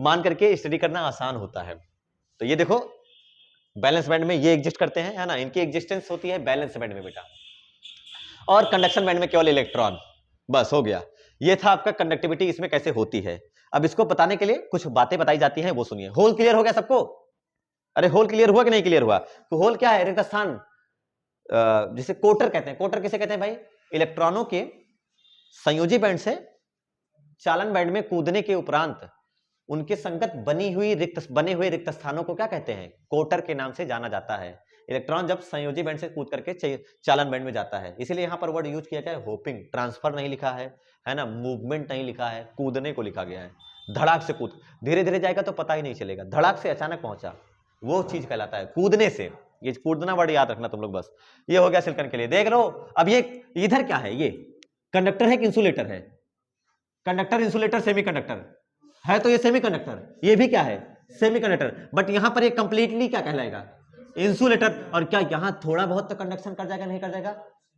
मान करके स्टडी करना आसान होता है। तो ये देखो बैलेंस बैंड में ये एग्जिस्ट करते हैं, है ना, इनकी एग्जिस्टेंस होती है बैलेंस बैंड में बेटा, और कंडक्शन बैंड में केवल इलेक्ट्रॉन। बस हो गया, ये था आपका कंडक्टिविटी इसमें कैसे होती है। अब इसको बताने के लिए कुछ बातें बताई जाती हैं, वो सुनिए। होल क्लियर हो गया सबको? अरे होल क्लियर हुआ कि नहीं क्लियर हुआ? तो होल क्या है? रिक्त स्थान, जिसे कोटर कहते हैं। कोटर किसे कहते हैं भाई? इलेक्ट्रॉनों के संयोजी बैंड से चालन बैंड में कूदने के उपरांत उनके संगत बने हुए रिक्त स्थानों को क्या कहते हैं? कोटर के नाम से जाना जाता है। इलेक्ट्रॉन जब संयोजी बैंड से कूद करके चालन बैंड में जाता है, इसीलिए यहां पर वर्ड यूज किया गया है होपिंग। ट्रांसफर नहीं लिखा है ना, मूवमेंट नहीं लिखा है, कूदने को लिखा गया है। धड़ाक से कूद, धीरे धीरे जाएगा तो पता ही नहीं चलेगा, धड़ाक से अचानक पहुंचा, वो चीज कहलाता है कूदने से। ये कूदना वर्ड याद रखना तुम लोग बस। ये हो गया सिलिकॉन के लिए, देख लो। अब ये इधर क्या है? ये कंडक्टर है कि इंसुलेटर है? कंडक्टर, इंसुलेटर, सेमीकंडक्टर है, तो ये सेमीकंडक्टर, ये भी क्या है? सेमीकंडक्टर। बट यहां पर ये कंप्लीटली क्या कहलाएगा? इंसुलेटर। और क्या यहां थोड़ा बहुत तो कंडक्शन कर जाएगा? नहीं कर जाएगा?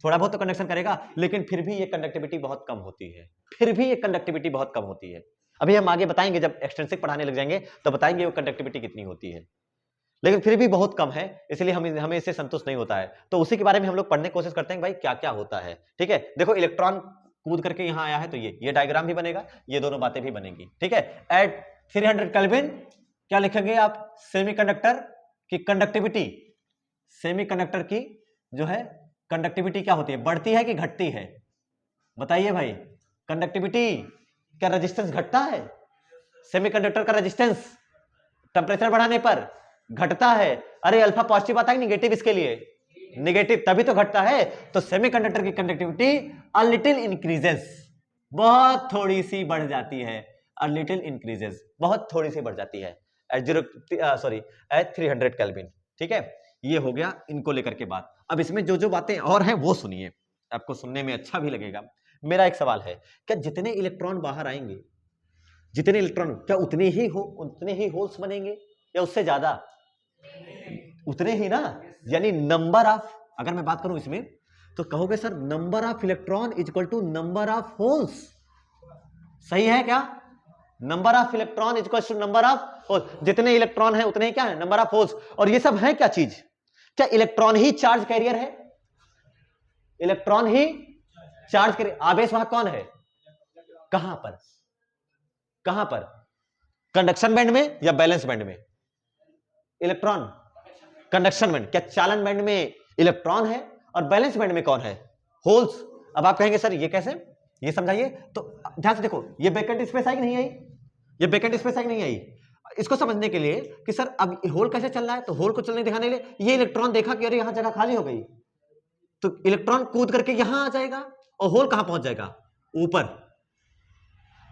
थोड़ा बहुत तो कंडक्शन करेगा, लेकिन फिर भी ये कंडक्टिविटी बहुत कम होती है। फिर भी ये कंडक्टिविटी बहुत कम होती है। अभी हम आगे बताएंगे, जब एक्सटेंसिव पढ़ाने लग जाएंगे तो बताएंगे वो कंडक्टिविटी कितनी होती है, लेकिन फिर भी बहुत कम है, इसलिए हमें इससे संतुष्ट नहीं होता है। तो उसी के बारे में हम लोग पढ़ने की कोशिश करते हैं भाई क्या क्या होता है। ठीक है, देखो इलेक्ट्रॉन कूद करके यहां आया है, तो ये डायग्राम भी बनेगा, ये दोनों बातें भी बनेंगी। ठीक है, एट 300 केल्विन क्या लिखेंगे आप? सेमीकंडक्टर की कंडक्टिविटी, सेमीकंडक्टर की जो है कंडक्टिविटी क्या होती है? बढ़ती है कि घटती है? बताइए भाई, कंडक्टिविटी क्या रेजिस्टेंस घटता है? सेमीकंडक्टर का रेजिस्टेंस टेंपरेचर बढ़ाने पर घटता है। अरे अल्फा पॉजिटिव आता है निगेटिव, इसके लिए नेगेटिव, तभी तो घटता है। तो सेमीकंडक्टर की कंडक्टिविटी अ लिटिल इंक्रीजेस, बहुत थोड़ी सी बढ़ जाती है। अ लिटिल इंक्रीजेस, बहुत थोड़ी सी बढ़ जाती है एट 300 केल्विन। ठीक है, ये हो गया इनको लेकर के बात। अब इसमें जो जो बातें और हैं वो सुनिए, आपको सुनने में अच्छा भी लगेगा। मेरा एक सवाल है, क्या जितने इलेक्ट्रॉन बाहर आएंगे, जितने इलेक्ट्रॉन, क्या उतने ही होल्स बनेंगे या उससे ज्यादा? उतने ही ना, यानी नंबर ऑफ, अगर मैं बात करूं इसमें तो कहोगे sir number of electron is equal to number of holes. सही है क्या? Number of electron is equal to number of holes. जितने इलेक्ट्रॉन है उतने ही क्या है? Number of holes. और ये सब है क्या चीज? क्या इलेक्ट्रॉन ही चार्ज कैरियर है? इलेक्ट्रॉन ही चार्ज कैरियर, आवेश वाहक कौन है? कहां पर? कहां पर? कंडक्शन बैंड में या बैलेंस बैंड में? Electron conduction band. क्या चालन बैंड में इलेक्ट्रॉन है और बैलेंस बैंड में कौन है? होल्स। अब आप कहेंगे सर ये कैसे, ये समझाइए। तो ध्यान से देखो, ये वैकेंट स्पेस आई कि नहीं आई? ये वैकेंट स्पेस आई कि नहीं आई? इसको समझने के लिए कि सर अब होल कैसे चल रहा है, तो होल को चलने दिखाने के लिए ये इलेक्ट्रॉन देखा कि अरे यहां जगह खाली हो गई, तो इलेक्ट्रॉन कूद करके यहां आ जाएगा और होल कहां पहुंच जाएगा? ऊपर।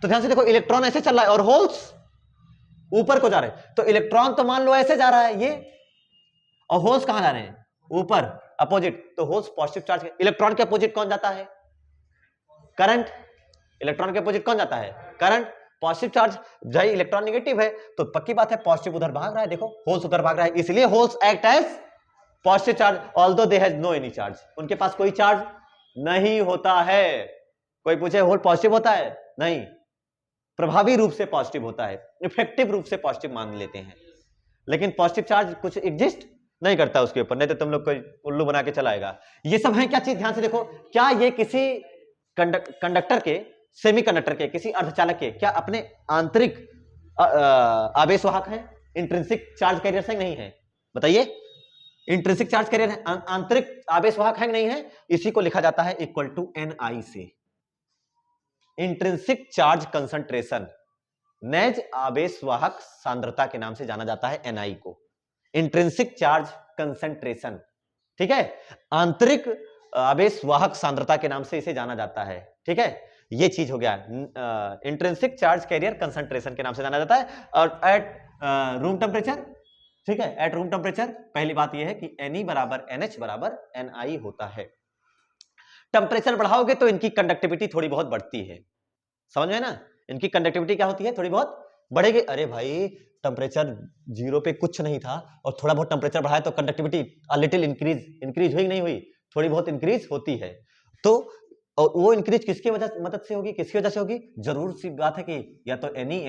तो ध्यान से देखो, इलेक्ट्रॉन ऐसे चल रहा है और होल्स ऊपर को जा रहे हैं। तो इलेक्ट्रॉन तो मान लो ऐसे जा रहा है ये, और होल्स कहां जा रहे हैं? ऊपर, अपोजिट। तो होल्स पॉजिटिव चार्ज, इलेक्ट्रॉन के अपोजिट कौन जाता है? करंट। इलेक्ट्रॉन के अपोजिट कौन जाता है? करंट। पॉजिटिव चार्ज, भाई इलेक्ट्रॉन नेगेटिव है तो पक्की बात है पॉजिटिव उधर भाग रहा है, देखो होल्स उधर भाग रहा है, इसलिए holes act as positive charge although they has no any charge. उनके पास कोई चार्ज नहीं होता है। कोई पूछे होल पॉजिटिव होता है? नहीं, प्रभावी रूप से पॉजिटिव होता है, इफेक्टिव रूप से पॉजिटिव मान लेते हैं, लेकिन पॉजिटिव चार्ज कुछ एग्जिस्ट नहीं करता उसके ऊपर, नहीं तो तुम लोग कोई उल्लू बना के चलाएगा। ये सब है क्या चीज? ध्यान से देखो, क्या ये किसी कंडक्टर के, सेमीकंडक्टर के, किसी अर्धचालक के क्या अपने आंतरिक आवेशवाहक है? इंट्रिंसिक चार्ज कैरियर है नहीं है? बताइए, इंट्रिंसिक चार्ज कैरियर है, आंतरिक आवेशवाहक है नहीं है? इसी को लिखा जाता है इक्वल टू NI से, इंट्रिंसिक चार्ज कंसंट्रेशन। नेज आवेश वाहक सांद्रता के नाम से जाना जाता है Ni को, इंट्रिंसिक चार्ज कंसंट्रेशन, ठीक है, आंतरिक आवेश वाहक सांद्रता के नाम से इसे जाना जाता है, ठीक है, ये चीज हो गया, इंट्रिंसिक चार्ज कैरियर कंसंट्रेशन के नाम से जाना जाता है। और एट रूम टेम्परेचर, ठीक है, एट रूम टेम्परेचर पहली बात यह है कि Ne बराबर NH बराबर Ni होता है। टेम्परेचर बढ़ाओगे तो इनकी कंडक्टिविटी थोड़ी बहुत बढ़ती है, समझ में ना, इनकी कंडक्टिविटी क्या होती है, थोड़ी बहुत बढ़ेगी। अरे भाई टेम्परेचर 0 पे कुछ नहीं था और थोड़ा बहुत टेम्परेचर बढ़ाया तो कंडक्टिविटी अ लिटिल इंक्रीज हुई नहीं हुई, थोड़ी बहुत इंक्रीज होती है। तो और वो इंक्रीज किसकी मदद से होगी, किसकी वजह से होगी, जरूर सी बात है कि या तो Ne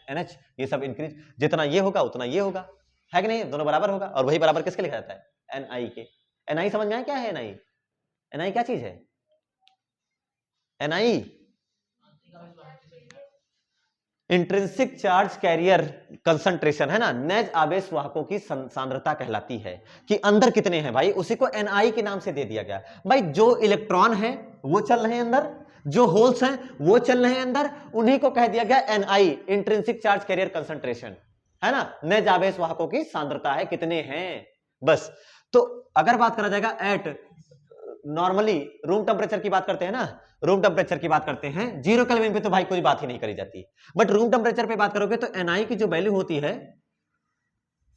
NH ये सब इंक्रीज, जितना ये होगा उतना ये होगा, है कि नहीं, दोनों बराबर होगा। और वही बराबर किसके लिखा जाता है, Ni के। Ni समझ में आया क्या है Ni? Ni क्या चीज है Ni? Intrinsic charge carrier concentration है ना, नेज आवेश वाहकों की सांद्रता कहलाती है कि अंदर कितने हैं भाई, उसी को Ni के नाम से दे दिया गया। भाई जो इलेक्ट्रॉन है वो चल रहे हैं अंदर, जो होल्स हैं वो चल रहे हैं अंदर, उन्हीं को कह दिया गया Ni, intrinsic charge carrier concentration, है ना, नेज आवेश वाहकों की सांद्रता है कितने हैं बस। तो अगर बात करा जाएगा एट नॉर्मली रूम टेम्परेचर की बात करते हैं ना, रूम टेम्परेचर की बात करते हैं, 0 केल्विन पे तो भाई कोई बात ही नहीं करी जाती, बट रूम टेम्परेचर पे बात करोगे तो Ni की जो वैल्यू होती है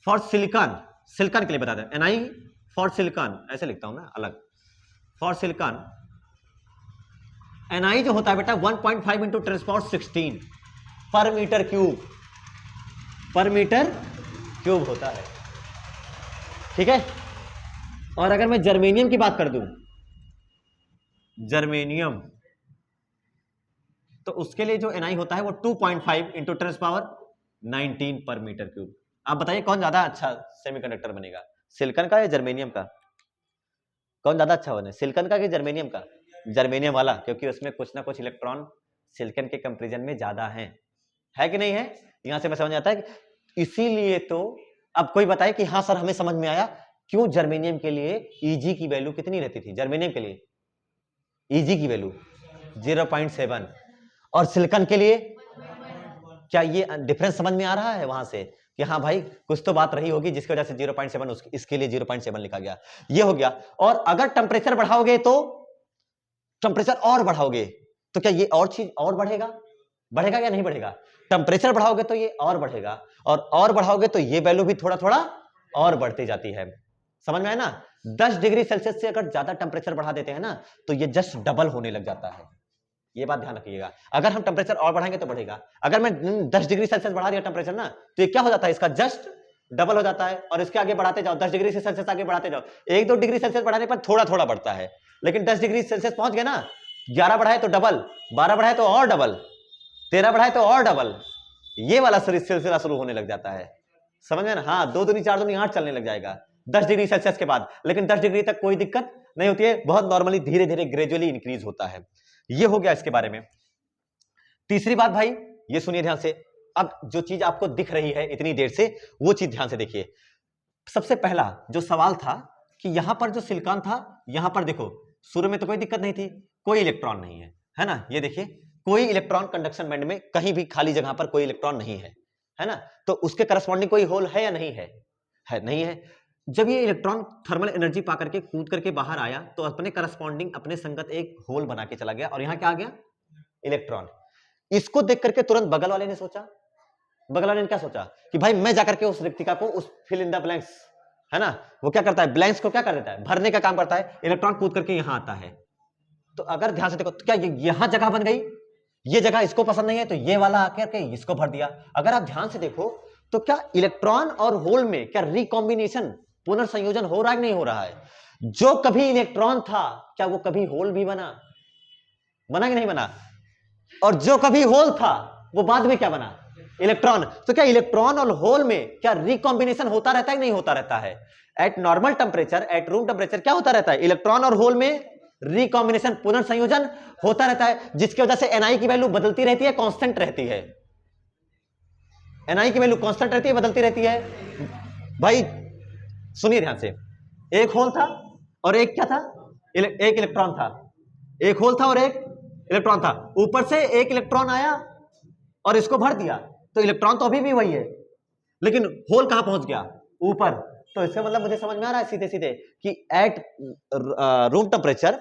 फॉर सिलिकॉन, सिलिकॉन के लिए बता दें, Ni फॉर सिलिकॉन, ऐसे लिखता हूं मैं अलग, फॉर सिलिकॉन Ni जो होता है बेटा 1.5 इंटू 10⁻16 पर मीटर क्यूब होता है, ठीक है। और अगर मैं जर्मेनियम की बात कर दूं, जर्मेनियम, तो उसके लिए जो Ni होता है वो 2.5 इंटू 10⁻19 पर मीटर क्यूब। आप बताइए कौन ज्यादा अच्छा सेमीकंडक्टर बनेगा, सिलिकॉन का या जर्मेनियम का, कौन ज्यादा अच्छा बने, सिलिकॉन का कि जर्मेनियम का? जर्मेनियम वाला, क्योंकि उसमें कुछ ना कुछ इलेक्ट्रॉन सिलिकॉन के कंपैरिजन में ज्यादा है कि नहीं है, यहां से मैं समझ आता है। इसीलिए तो अब कोई बताए कि हाँ सर हमें समझ में आया क्यों जर्मेनियम के लिए Eg की वैल्यू कितनी रहती थी, जर्मेनियम के लिए Eg की वैल्यू 0.7 और सिलिकॉन के लिए, क्या ये डिफरेंस समझ में आ रहा है वहां से कि हाँ भाई कुछ तो बात रही होगी जिसकी वजह से 0.7 इसके लिए 0.7 लिखा गया, ये हो गया। और अगर टेम्परेचर बढ़ाओगे तो टेम्परेचर और बढ़ाओगे तो क्या ये और चीज और बढ़ेगा या नहीं बढ़ेगा, टेम्परेचर बढ़ाओगे तो ये और बढ़ेगा, और बढ़ाओगे तो ये वैल्यू भी थोड़ा थोड़ा और बढ़ती जाती है, समझ में आया ना। 10 डिग्री सेल्सियस से अगर ज्यादा टेम्परेचर बढ़ा देते हैं ना तो ये जस्ट डबल होने लग जाता है, ये बात ध्यान रखिएगा। अगर हम टेम्परेचर और बढ़ाएंगे तो बढ़ेगा, अगर मैं 10 डिग्री सेल्सियस बढ़ा दिया टेम्परेचर ना तो ये क्या हो जाता है, इसका जस्ट डबल हो जाता है, और इसके आगे बढ़ाते जाओ, 10 डिग्री सेल्सियस आगे बढ़ाते जाओ, 1-2 डिग्री सेल्सियस बढ़ाने पर थोड़ा थोड़ा बढ़ता है, लेकिन 10 डिग्री सेल्सियस पहुंच गए ना, 11 बढ़ाए तो डबल, 12 बढ़ाए तो और डबल, 13 बढ़ाए तो और डबल, ये वाला सिलसिला शुरू होने लग जाता है, समझ में ना। हाँ 2 दूनी 4 दूनी 8 चलने लग जाएगा 10 डिग्री सेल्सियस के बाद, लेकिन 10 डिग्री तक कोई दिक्कत नहीं होती है, बहुत नॉर्मली धीरे धीरे ग्रेजुअली इंक्रीज होता है। ये हो गया इसके बारे में। तीसरी बात भाई ये सुनिए ध्यान से, अब जो चीज आपको दिख रही है इतनी देर से वो चीज ध्यान से देखिए। सबसे पहला जो सवाल था कि यहां पर जो सिलिकॉन था, यहां पर देखो शुरू में तो कोई दिक्कत नहीं थी, कोई इलेक्ट्रॉन नहीं है ना, ये देखिए कोई इलेक्ट्रॉन कंडक्शन बैंड में कहीं भी खाली जगह पर कोई इलेक्ट्रॉन नहीं है ना, तो उसके करस्पॉन्डिंग कोई होल है या नहीं है, नहीं है। जब ये इलेक्ट्रॉन थर्मल एनर्जी पा करके कूद करके बाहर आया तो अपने करस्पॉन्डिंग अपने संगत एक होल बना के चला गया, और यहां क्या आ गया, इलेक्ट्रॉन। इसको देख करके तुरंत बगल वाले ने सोचा, बगल वाले ने क्या सोचा कि भाई मैं जाकर के उस रिक्तिका को, उस फिल इन द ब्लैंक्स है ना, वो क्या करता है, ब्लैंक्स को क्या कर देता है, भरने का काम करता है, इलेक्ट्रॉन कूद करके यहां आता है। तो अगर ध्यान से देखो तो क्या यहां जगह बन गई, ये जगह इसको पसंद नहीं है तो ये वाला आकर के इसको भर दिया। अगर आप ध्यान से देखो तो क्या इलेक्ट्रॉन और होल में क्या रिकॉम्बिनेशन, पुनर्संयोजन हो रहा है कि नहीं हो रहा है? जो कभी इलेक्ट्रॉन था क्या वो कभी होल भी बना कि नहीं बना, और जो कभी होल था वो बाद में क्या बना, इलेक्ट्रॉन। तो क्या इलेक्ट्रॉन और होल में क्या रिकॉम्बिनेशन होता रहता है कि नहीं होता रहता है? Eight normal temperature, at room temperature क्या होता रहता है, इलेक्ट्रॉन और होल में रिकॉम्बिनेशन, पुनर्संयोजन होता रहता है, जिसकी वजह से Ni की वैल्यू बदलती रहती है, कांस्टेंट रहती है। Ni की वैल्यू कांस्टेंट रहती है, बदलती रहती है। भाई सुनिए ध्यान से, एक होल था और एक क्या था, एक इलेक्ट्रॉन था, एक होल था और एक इलेक्ट्रॉन था, ऊपर से एक इलेक्ट्रॉन आया और इसको भर दिया, तो इलेक्ट्रॉन तो अभी भी वही है, लेकिन होल कहां पहुंच गया? ऊपर। तो इससे मतलब मुझे समझ में आ रहा है सीधे सीधे कि एट रूम टेम्परेचर,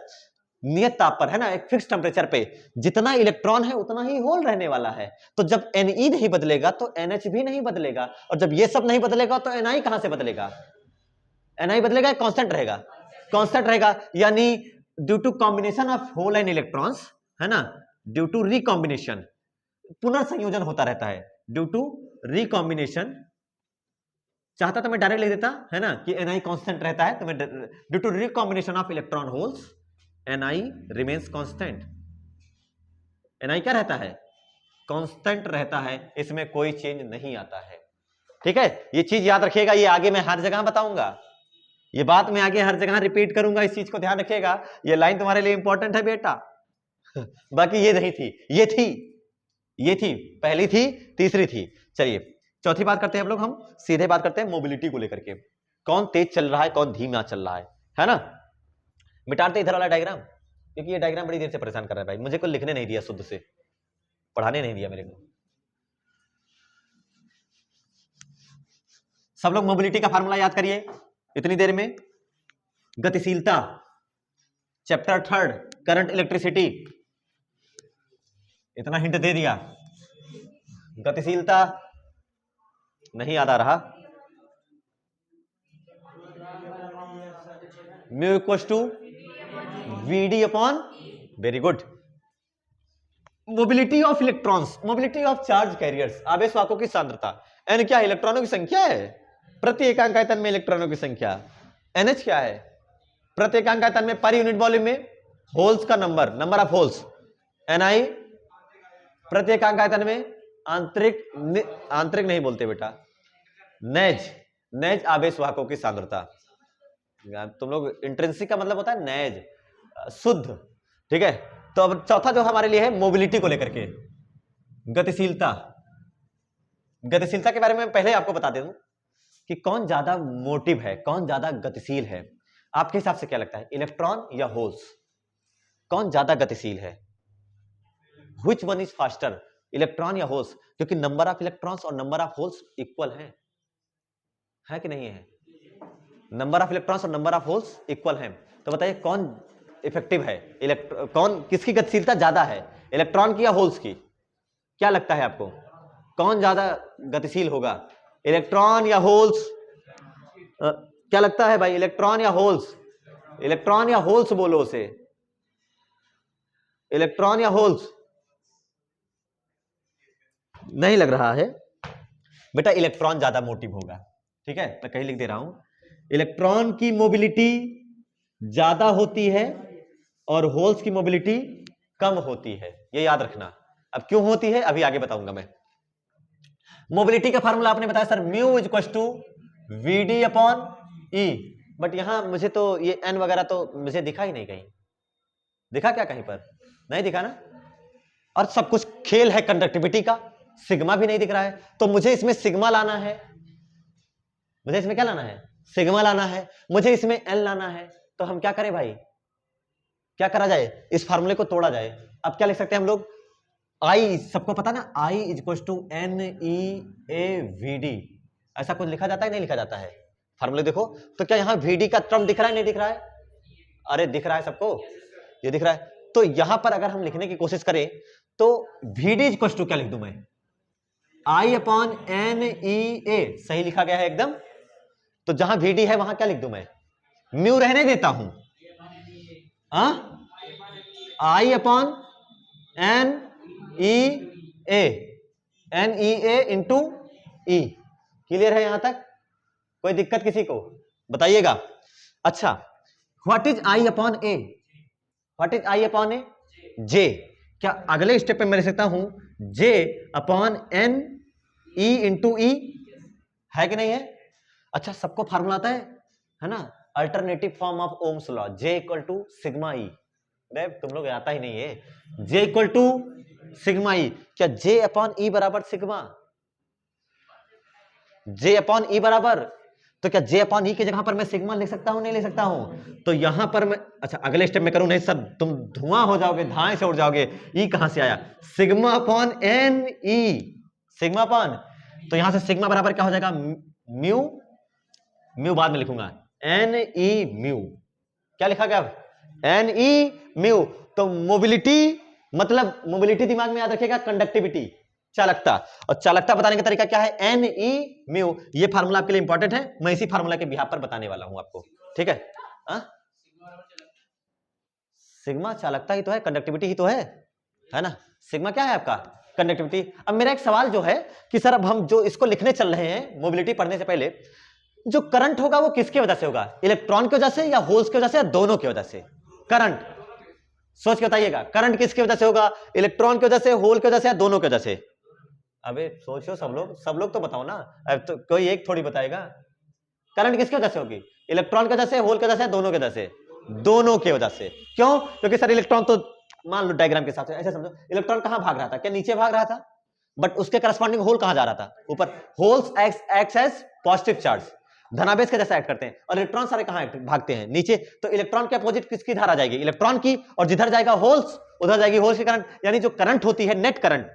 नियत ताप पर, है ना, एक फिक्स टेम्परेचर पे जितना इलेक्ट्रॉन है उतना ही होल रहने वाला है। तो जब Ne नहीं बदलेगा तो NH भी नहीं बदलेगा, और जब ये सब नहीं बदलेगा तो Ni कहां से बदलेगा? Ni बदलेगा, कांस्टेंट रहेगा, कांस्टेंट रहेगा। यानी due to combination of hole and electrons, है ना, ड्यू टू रिकॉम्बिनेशन, पुनर्संयोजन होता रहता है, ड्यू टू रिकॉम्बिनेशन। चाहता तो मैं डायरेक्ट लिख देता, है ना, कि Ni कांस्टेंट रहता है, तो मैं due to recombination of electron holes Ni remains constant. Ni क्या रहता है? कांस्टेंट रहता है, इसमें कोई चेंज नहीं आता है। ठीक है, ये चीज याद रखिएगा, ये आगे मैं हर जगह बताऊंगा, ये बात मैं आगे हर जगह रिपीट करूंगा, इस चीज को ध्यान रखिएगा, ये लाइन तुम्हारे लिए इंपॉर्टेंट है बेटा। बाकी ये नहीं थी, ये थी, ये थी, पहली थी, तीसरी थी। चलिए चौथी बात करते हैं हम लोग, हम सीधे बात करते हैं मोबिलिटी को लेकर के, कौन तेज चल रहा है, कौन धीमा चल रहा है ना। मिटाते इधर वाला डायग्राम, क्योंकि ये डायग्राम बड़ी देर से परेशान कर रहा है भाई, मुझे कोई लिखने नहीं दिया, शुद्ध से पढ़ाने नहीं दिया मेरे को। सब लोग मोबिलिटी का फार्मूला याद करिए इतनी देर में। गतिशीलता, चैप्टर 3, करंट इलेक्ट्रिसिटी, इतना हिंट दे दिया। गतिशीलता नहीं याद आ रहा, mu equals to VD upon, very good. Mobility of electrons, mobility of charge carriers, आवेश वाहकों की सांद्रता। एन क्या है? इलेक्ट्रॉनों की संख्या है, प्रति एकांक आयतन में इलेक्ट्रॉनों की संख्या। NH क्या है? प्रति एकांक आयतन में, पर यूनिट वॉल्यूम में होल्स का number, number of holes. Ni प्रति एकांक आयतन में आंतरिक, आंतरिक नहीं बोलते बेटा, नेज, नेज आवेश वाहकों की सांद्रता। तुम लोग, इंट्रिंसिक का मतलब होता है नेज, शुद्ध। ठीक है, तो अब चौथा जो हमारे लिए है मोबिलिटी को लेकर के, गतिशीलता। गतिशीलता के बारे में पहले आपको बता दूं कि कौन ज्यादा मोटिव है, कौन ज्यादा गतिशील है। आपके हिसाब से क्या लगता है, इलेक्ट्रॉन या होल्स, कौन ज्यादा गतिशील है? Which one is faster, electron या होल्स? क्योंकि नंबर ऑफ इलेक्ट्रॉन्स और नंबर ऑफ होल्स इक्वल है कि नहीं है? नंबर ऑफ इलेक्ट्रॉन्स और नंबर ऑफ होल्स इक्वल है, तो बताइए कौन इफेक्टिव है, कौन, किसकी गतिशीलता ज्यादा है, इलेक्ट्रॉन की या होल्स की? क्या लगता है आपको, कौन ज्यादा गतिशील होगा, इलेक्ट्रॉन या होल्स? क्या लगता है भाई, इलेक्ट्रॉन या होल्स? इलेक्ट्रॉन या होल्स बोलो उसे, इलेक्ट्रॉन या होल्स? नहीं लग रहा है बेटा, इलेक्ट्रॉन ज्यादा मोटिव होगा। ठीक है, मैं कहीं लिख दे रहा हूं, इलेक्ट्रॉन की मोबिलिटी ज्यादा होती है और होल्स की मोबिलिटी कम होती है, ये याद रखना। अब क्यों होती है अभी आगे बताऊंगा मैं। मोबिलिटी का फार्मूला आपने बताया sir, mu is equal to VD upon E, but यहां मुझे तो ये एन वगैरह तो मुझे दिखा ही नहीं, कहीं दिखा क्या? कहीं पर नहीं दिखा ना। और सब कुछ खेल है कंडक्टिविटी का, सिग्मा भी नहीं दिख रहा है, तो मुझे इसमें सिग्मा लाना है, मुझे इसमें क्या लाना है, सिग्मा लाना है, मुझे इसमें एन लाना है। तो हम क्या करें भाई, क्या करा जाए, इस फार्मूले को तोड़ा जाए। अब क्या लिख सकते हैं हम लोग, आई, सबको पता ना, I is equal to N E A V D, ऐसा कुछ लिखा जाता है नहीं लिखा जाता है? फार्मूले देखो तो, क्या यहां वीडी का टर्म दिख रहा है नहीं दिख रहा है? अरे दिख रहा है सबको, ये दिख रहा है। तो यहां पर अगर हम लिखने की कोशिश करें तो वीडी इज इक्वल टू क्या लिख दूं मैं, आई अपॉन एन ई ए, सही लिखा गया है एकदम। तो जहां वीडी है वहां क्या लिख दूं मैं, म्यू रहने देता हूं, I upon N E A, N E A into E. Clear है यहां तक? कोई दिक्कत किसी को बताइएगा? अच्छा, what is I upon A, what is I upon A, J. क्या अगले स्टेप पे मैं लिख सकता हूं J upon N E into E, है कि नहीं है? अच्छा, सबको फार्मूला आता है ना, alternative form of Ohm's law, J equal to sigma E. तुम लोग आता ही नहीं है, J equal to sigma E. क्या जे अपॉन ई बराबर सिग्मा, जे अपॉन ई बराबर, तो क्या जे अपॉन ई की जगह पर मैं सिग्मा लिख सकता हूं नहीं लिख सकता हूं? तो यहां पर मैं, अच्छा अगले स्टेप में करूं नहीं सर, तुम धुआं हो जाओगे, धाएं से उड़ जाओगे। ई कहां से आया, sigma upon N E, sigma upon, तो यहां से सिग्मा बराबर क्या हो जाएगा, म्यू, म्यू बाद में लिखूंगा, एन ई म्यू, क्या लिखा गया, एन ई म्यू। तो मोबिलिटी मतलब मोबिलिटी दिमाग में याद रखिएगा, कंडक्टिविटी, चालकता, और चालकता बताने का तरीका क्या है, एन ई म्यू। ये फार्मूला आपके लिए इंपॉर्टेंट है, मैं इसी फार्मूला के बिहाफ पर बताने वाला हूं आपको, ठीक है। सिग्मा चालकता ही तो है, कंडक्टिविटी ही तो है ना। सिग्मा क्या है आपका, कंडक्टिविटी। अब मेरा एक सवाल जो है कि सर अब हम जो इसको लिखने चल रहे हैं मोबिलिटी पढ़ने से पहले, जो करंट होगा वो किसकी वजह से होगा, इलेक्ट्रॉन की वजह से या होल्स की वजह से या दोनों की वजह से, करंट सोच के बताइएगा, करंट किसकी वजह से होगा, इलेक्ट्रॉन की वजह से, होल की वजह से या दोनों की वजह से। अबे सोचो सब लोग तो बताओ ना, अब तो कोई एक थोड़ी बताएगा। करंट किसकी वजह से होगी, इलेक्ट्रॉन की वजह से, होल की वजह से, दोनों की वजह से, दोनों की वजह से। क्यों, क्योंकि सर इलेक्ट्रॉन तो मान लो डायग्राम के हिसाब से ऐसे समझो, इलेक्ट्रॉन कहां भाग रहा था, क्या नीचे भाग रहा था, बट उसके करस्पॉन्डिंग होल कहां जा रहा था, ऊपर। Holes act as positive charge, धनावेश के जैसा एक्ट करते हैं, और इलेक्ट्रॉन सारे कहां भागते हैं, नीचे। तो इलेक्ट्रॉन के अपोजिट किसकी धारा जाएगी, इलेक्ट्रॉन की, और जिधर जाएगा होल्स उधर जाएगी होल्स की करंट। यानी जो करंट होती है, नेट करंट,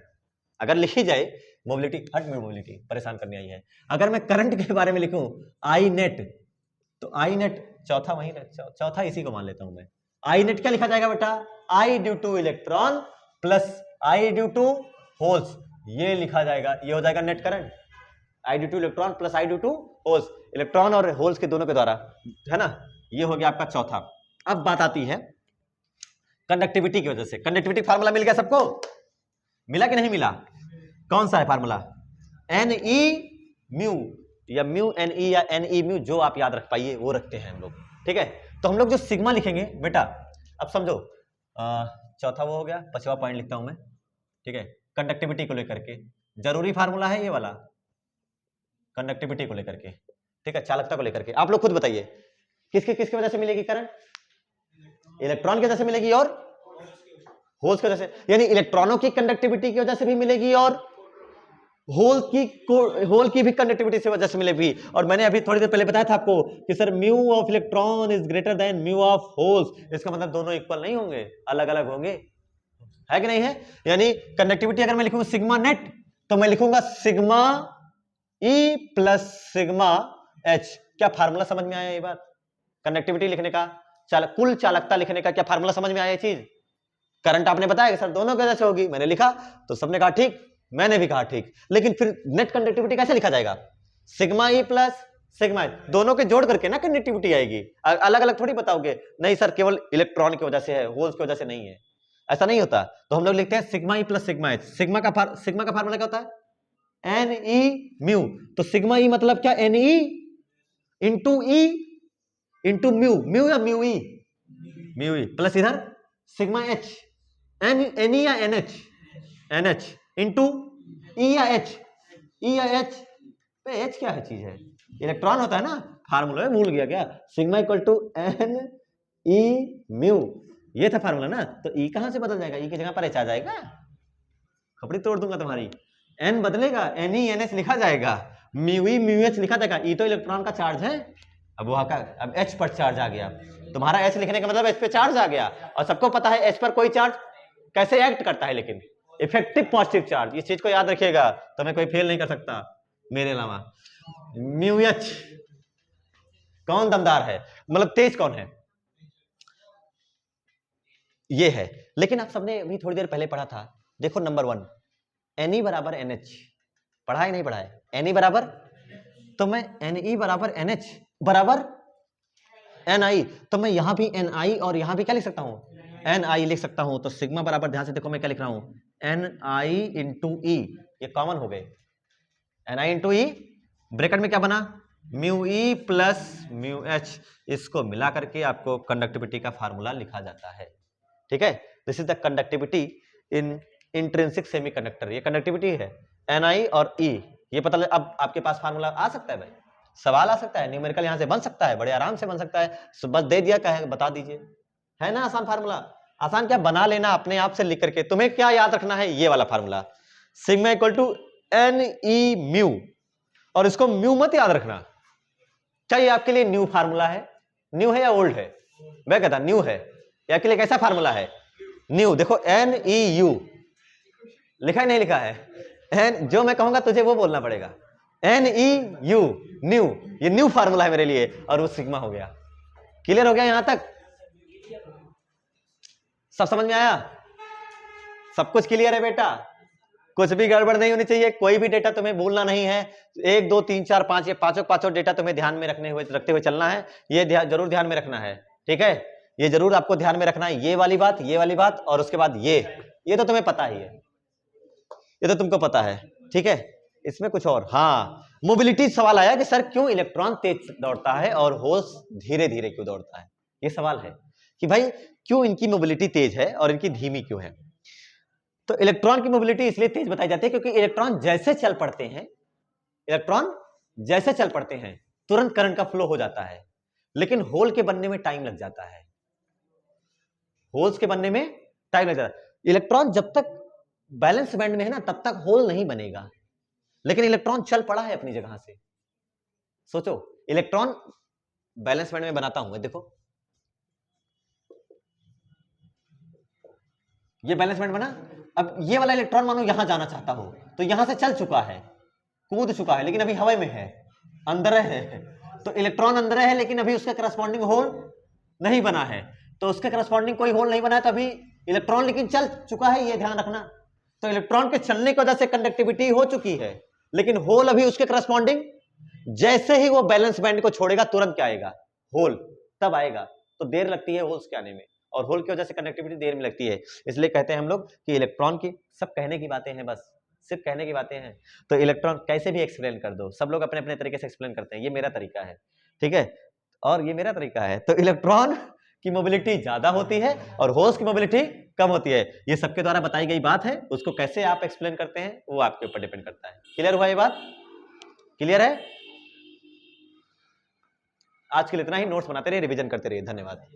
अगर लिखी जाए मोबिलिटी, हट में मोबिलिटी परेशान करने आई है, अगर मैं करंट के बारे में लिखूं आई नेट, तो आई नेट चौथा वही, चौथा इसी को मान लेता हूं मैं। आई नेट क्या लिखा जाएगा बेटा, I due to electron plus I due to holes, ये लिखा जाएगा, ये हो जाएगा net current, I due to electron plus I due to holes, electron और होल्स के दोनों के द्वारा, है ना। ये हो गया आपका चौथा। अब बात आती है कंडक्टिविटी की वजह से। कंडक्टिविटी फार्मूला मिल गया सबको, मिला कि नहीं मिला, कौन सा है फार्मूला, एन ई म्यू, या म्यू एन ई या एन ई म्यू, जो आप याद रख पाइए वो रखते हैं हम लोग, ठीक है। तो हम लोग जो सिग्मा लिखेंगे बेटा, अब समझो, चौथा वो हो गया, पांचवा पॉइंट लिखता हूं मैं, ठीक है। कंडक्टिविटी को लेकर के जरूरी फार्मूला है ये वाला, कंडक्टिविटी को लेकर के, ठीक है, चालकता को लेकर के। आप लोग खुद बताइए किसकी किसकी वजह से मिलेगी करंट, इलेक्ट्रॉन की वजह से मिलेगी और होल्स की वजह से, यानी इलेक्ट्रॉनों की कंडक्टिविटी की वजह से भी मिलेगी और होल की भी कंडक्टिविटी से वजह से मिलेगी। और मैंने अभी थोड़ी देर पहले बताया था आपको कि sir mu of electron is greater than mu of holes, इसका मतलब दोनों इक्वल नहीं होंगे, अलग अलग होंगे, है कि नहीं है। यानी कंडक्टिविटी अगर मैं लिखूंगा सिग्मा नेट, तो मैं लिखूंगा sigma E plus sigma H. क्या फार्मूला समझ में आया ये बात, कंडक्टिविटी लिखने का, कुल चालकता लिखने का क्या फार्मूला समझ में आया ये चीज। करंट आपने बताया कि सर दोनों की वजह से होगी, मैंने लिखा तो सबने कहा ठीक, मैंने भी कहा ठीक, लेकिन फिर नेट कंडक्टिविटी कैसे लिखा जाएगा, sigma E plus sigma H, दोनों के जोड़ करके ना कंडक्टिविटी आएगी, अलग अलग थोड़ी बताओगे, नहीं सर केवल इलेक्ट्रॉन की वजह से है, होल्स की वजह से नहीं है, ऐसा नहीं होता। तो हम लोग लिखते हैं sigma E plus sigma H. Sigma का फार्मूला क्या होता है, एन ई म्यू, तो सिग्मा ई मतलब क्या, N E into mu, mu या mu E, mu E plus इधर सिग्मा एच, एन ई या एन एच इंटू ई या एच, ई या एच, एच क्या है चीज है, इलेक्ट्रॉन होता है ना, फार्मूला भूल गया क्या, sigma equal to N E mu, ये था फार्मूला ना। तो ई कहां से बदल जाएगा, ई की जगह पर एच आ जाएगा, खपड़ी तोड़ दूंगा तुम्हारी, एन बदलेगा, एन ई एन एच लिखा जाएगा, म्यू ई म्यू एच लिखा जाएगा, ई तो इलेक्ट्रॉन का चार्ज है, अब वहां का अब एच पर चार्ज आ गया, तुम्हारा एच लिखने का मतलब एच पे चार्ज आ गया, और सबको पता है एच पर कोई चार्ज कैसे एक्ट करता है, लेकिन इफेक्टिव पॉजिटिव चार्ज, इस चीज को याद रखिएगा, तो मैं कोई फेल नहीं कर सकता मेरे अलावा। म्यू एच कौन दमदार है, मतलब तेज कौन है, ये है। लेकिन आप सबने अभी थोड़ी देर पहले पढ़ा था, देखो नंबर 1 एन ई बराबर एन एच, पढ़ा है नहीं पढ़ा है, एन ई बराबर, तो मैं एन ई बराबर एन एच बराबर एन आई, तो मैं यहां भी एन आई और यहां भी क्या लिख सकता हूं, एन आई लिख सकता हूं। तो सिग्मा बराबर, ध्यान से देखो मैं क्या लिख रहा हूं, एन आई इंटू ई, ये कॉमन हो गए, एन आई इंटू ई, ब्रैकेट में क्या बना, mu E plus mu H, इसको मिला करके आपको कंडक्टिविटी का फार्मूला लिखा जाता है, ठीक है। This is the conductivity in intrinsic semiconductor, ये कंडक्टिविटी है, एन आई और ई, ये पता लग, अब आपके पास फार्मूला आ सकता है भाई, सवाल आ सकता है, न्यूमेरिकल यहां से बन सकता है, बड़े आराम से बन सकता है, बस दे दिया क्या है बता दीजिए, है ना आसान फार्मूला, आसान क्या बना लेना अपने आप से लिख करके। तुम्हें क्या याद रखना है, ये वाला formula, sigma equal to N E mu, और इसको म्यू मत याद रखना, क्या ये आपके लिए न्यू फार्मूला है, न्यू है या ओल्ड है, मैं कहता न्यू है, ये आपके लिए कैसा फार्मूला है, न्यू। देखो एन ई यू लिखा है नहीं लिखा है, एन, जो मैं कहूंगा तुझे वो बोलना पड़ेगा। NEU, न्यू, ये न्यू फार्मूला है मेरे लिए, और वो सिग्मा हो गया। क्लियर हो गया यहां तक? सब समझ में आया? सब कुछ क्लियर है बेटा? कुछ भी गड़बड़ नहीं होनी चाहिए, कोई भी डेटा तुम्हें भूलना नहीं है। 1 2 3 4 5, ये पांचों डेटा तुम्हें ध्यान में रखते हुए चलना है। ये जरूर ध्यान में रखना है, ठीक है? ये जरूर आपको ध्यान में रखना है, ये वाली बात, और उसके बाद ये तो तुम्हें पता ही है, ये तो तुमको पता है, ठीक है? इसमें कुछ और, हाँ, मोबिलिटी सवाल आया कि सर क्यों इलेक्ट्रॉन तेज दौड़ता है और होल्स धीरे धीरे क्यों दौड़ता है? ये सवाल है कि भाई क्यों इनकी मोबिलिटी तेज है और इनकी धीमी क्यों है? तो इलेक्ट्रॉन की मोबिलिटी इसलिए तेज बताई जाती है क्योंकि इलेक्ट्रॉन जैसे चल पड़ते हैं तुरंत करंट का फ्लो हो जाता है, लेकिन होल के बनने में टाइम लग जाता है। होल्स के बनने में टाइम लग जाता है। इलेक्ट्रॉन जब तक बैलेंस बैंड में है ना, तब तक होल नहीं बनेगा, लेकिन इलेक्ट्रॉन चल पड़ा है अपनी जगह से। सोचो, इलेक्ट्रॉन बैलेंस बैंड में बनाता हूं, देखो ये बैलेंस बैंड बना। अब ये वाला इलेक्ट्रॉन मानो यहां जाना चाहता हो, तो यहां से चल चुका है, कूद चुका है, लेकिन अभी हवा में है, अंदर है, तो इलेक्ट्रॉन अंदर है, लेकिन अभी उसका करस्पॉन्डिंग होल नहीं बना है। तो उसके करस्पॉन्डिंग कोई होल नहीं बना है, तो अभी इलेक्ट्रॉन लेकिन चल चुका है, ये ध्यान रखना। तो इलेक्ट्रॉन के चलने की वजह से कंडक्टिविटी हो चुकी है, लेकिन होल अभी उसके करस्पॉन्डिंग, जैसे ही वो बैलेंस बैंड को छोड़ेगा तुरंत क्या आएगा? होल, तब आएगा। तो देर लगती है होल्स के आने में, और होल की वजह से कंडक्टिविटी देर में लगती है। इसलिए कहते हैं हम लोग कि इलेक्ट्रॉन की, सब कहने की बातें हैं, बस सिर्फ कहने की बातें हैं। तो इलेक्ट्रॉन कैसे भी एक्सप्लेन कर दो, सब लोग अपने अपने तरीके से एक्सप्लेन करते हैं, ये मेरा तरीका है, ठीक है? और ये मेरा तरीका है। तो इलेक्ट्रॉन की मोबिलिटी ज्यादा होती है और होल्स की मोबिलिटी कम होती है। ये सबके द्वारा बताई गई बात है, उसको कैसे आप एक्सप्लेन करते हैं वो आपके ऊपर डिपेंड करता है। क्लियर हुआ ये बात? क्लियर है? आज के लिए इतना ही। नोट्स बनाते रहिए, रिवीजन करते रहिए। धन्यवाद।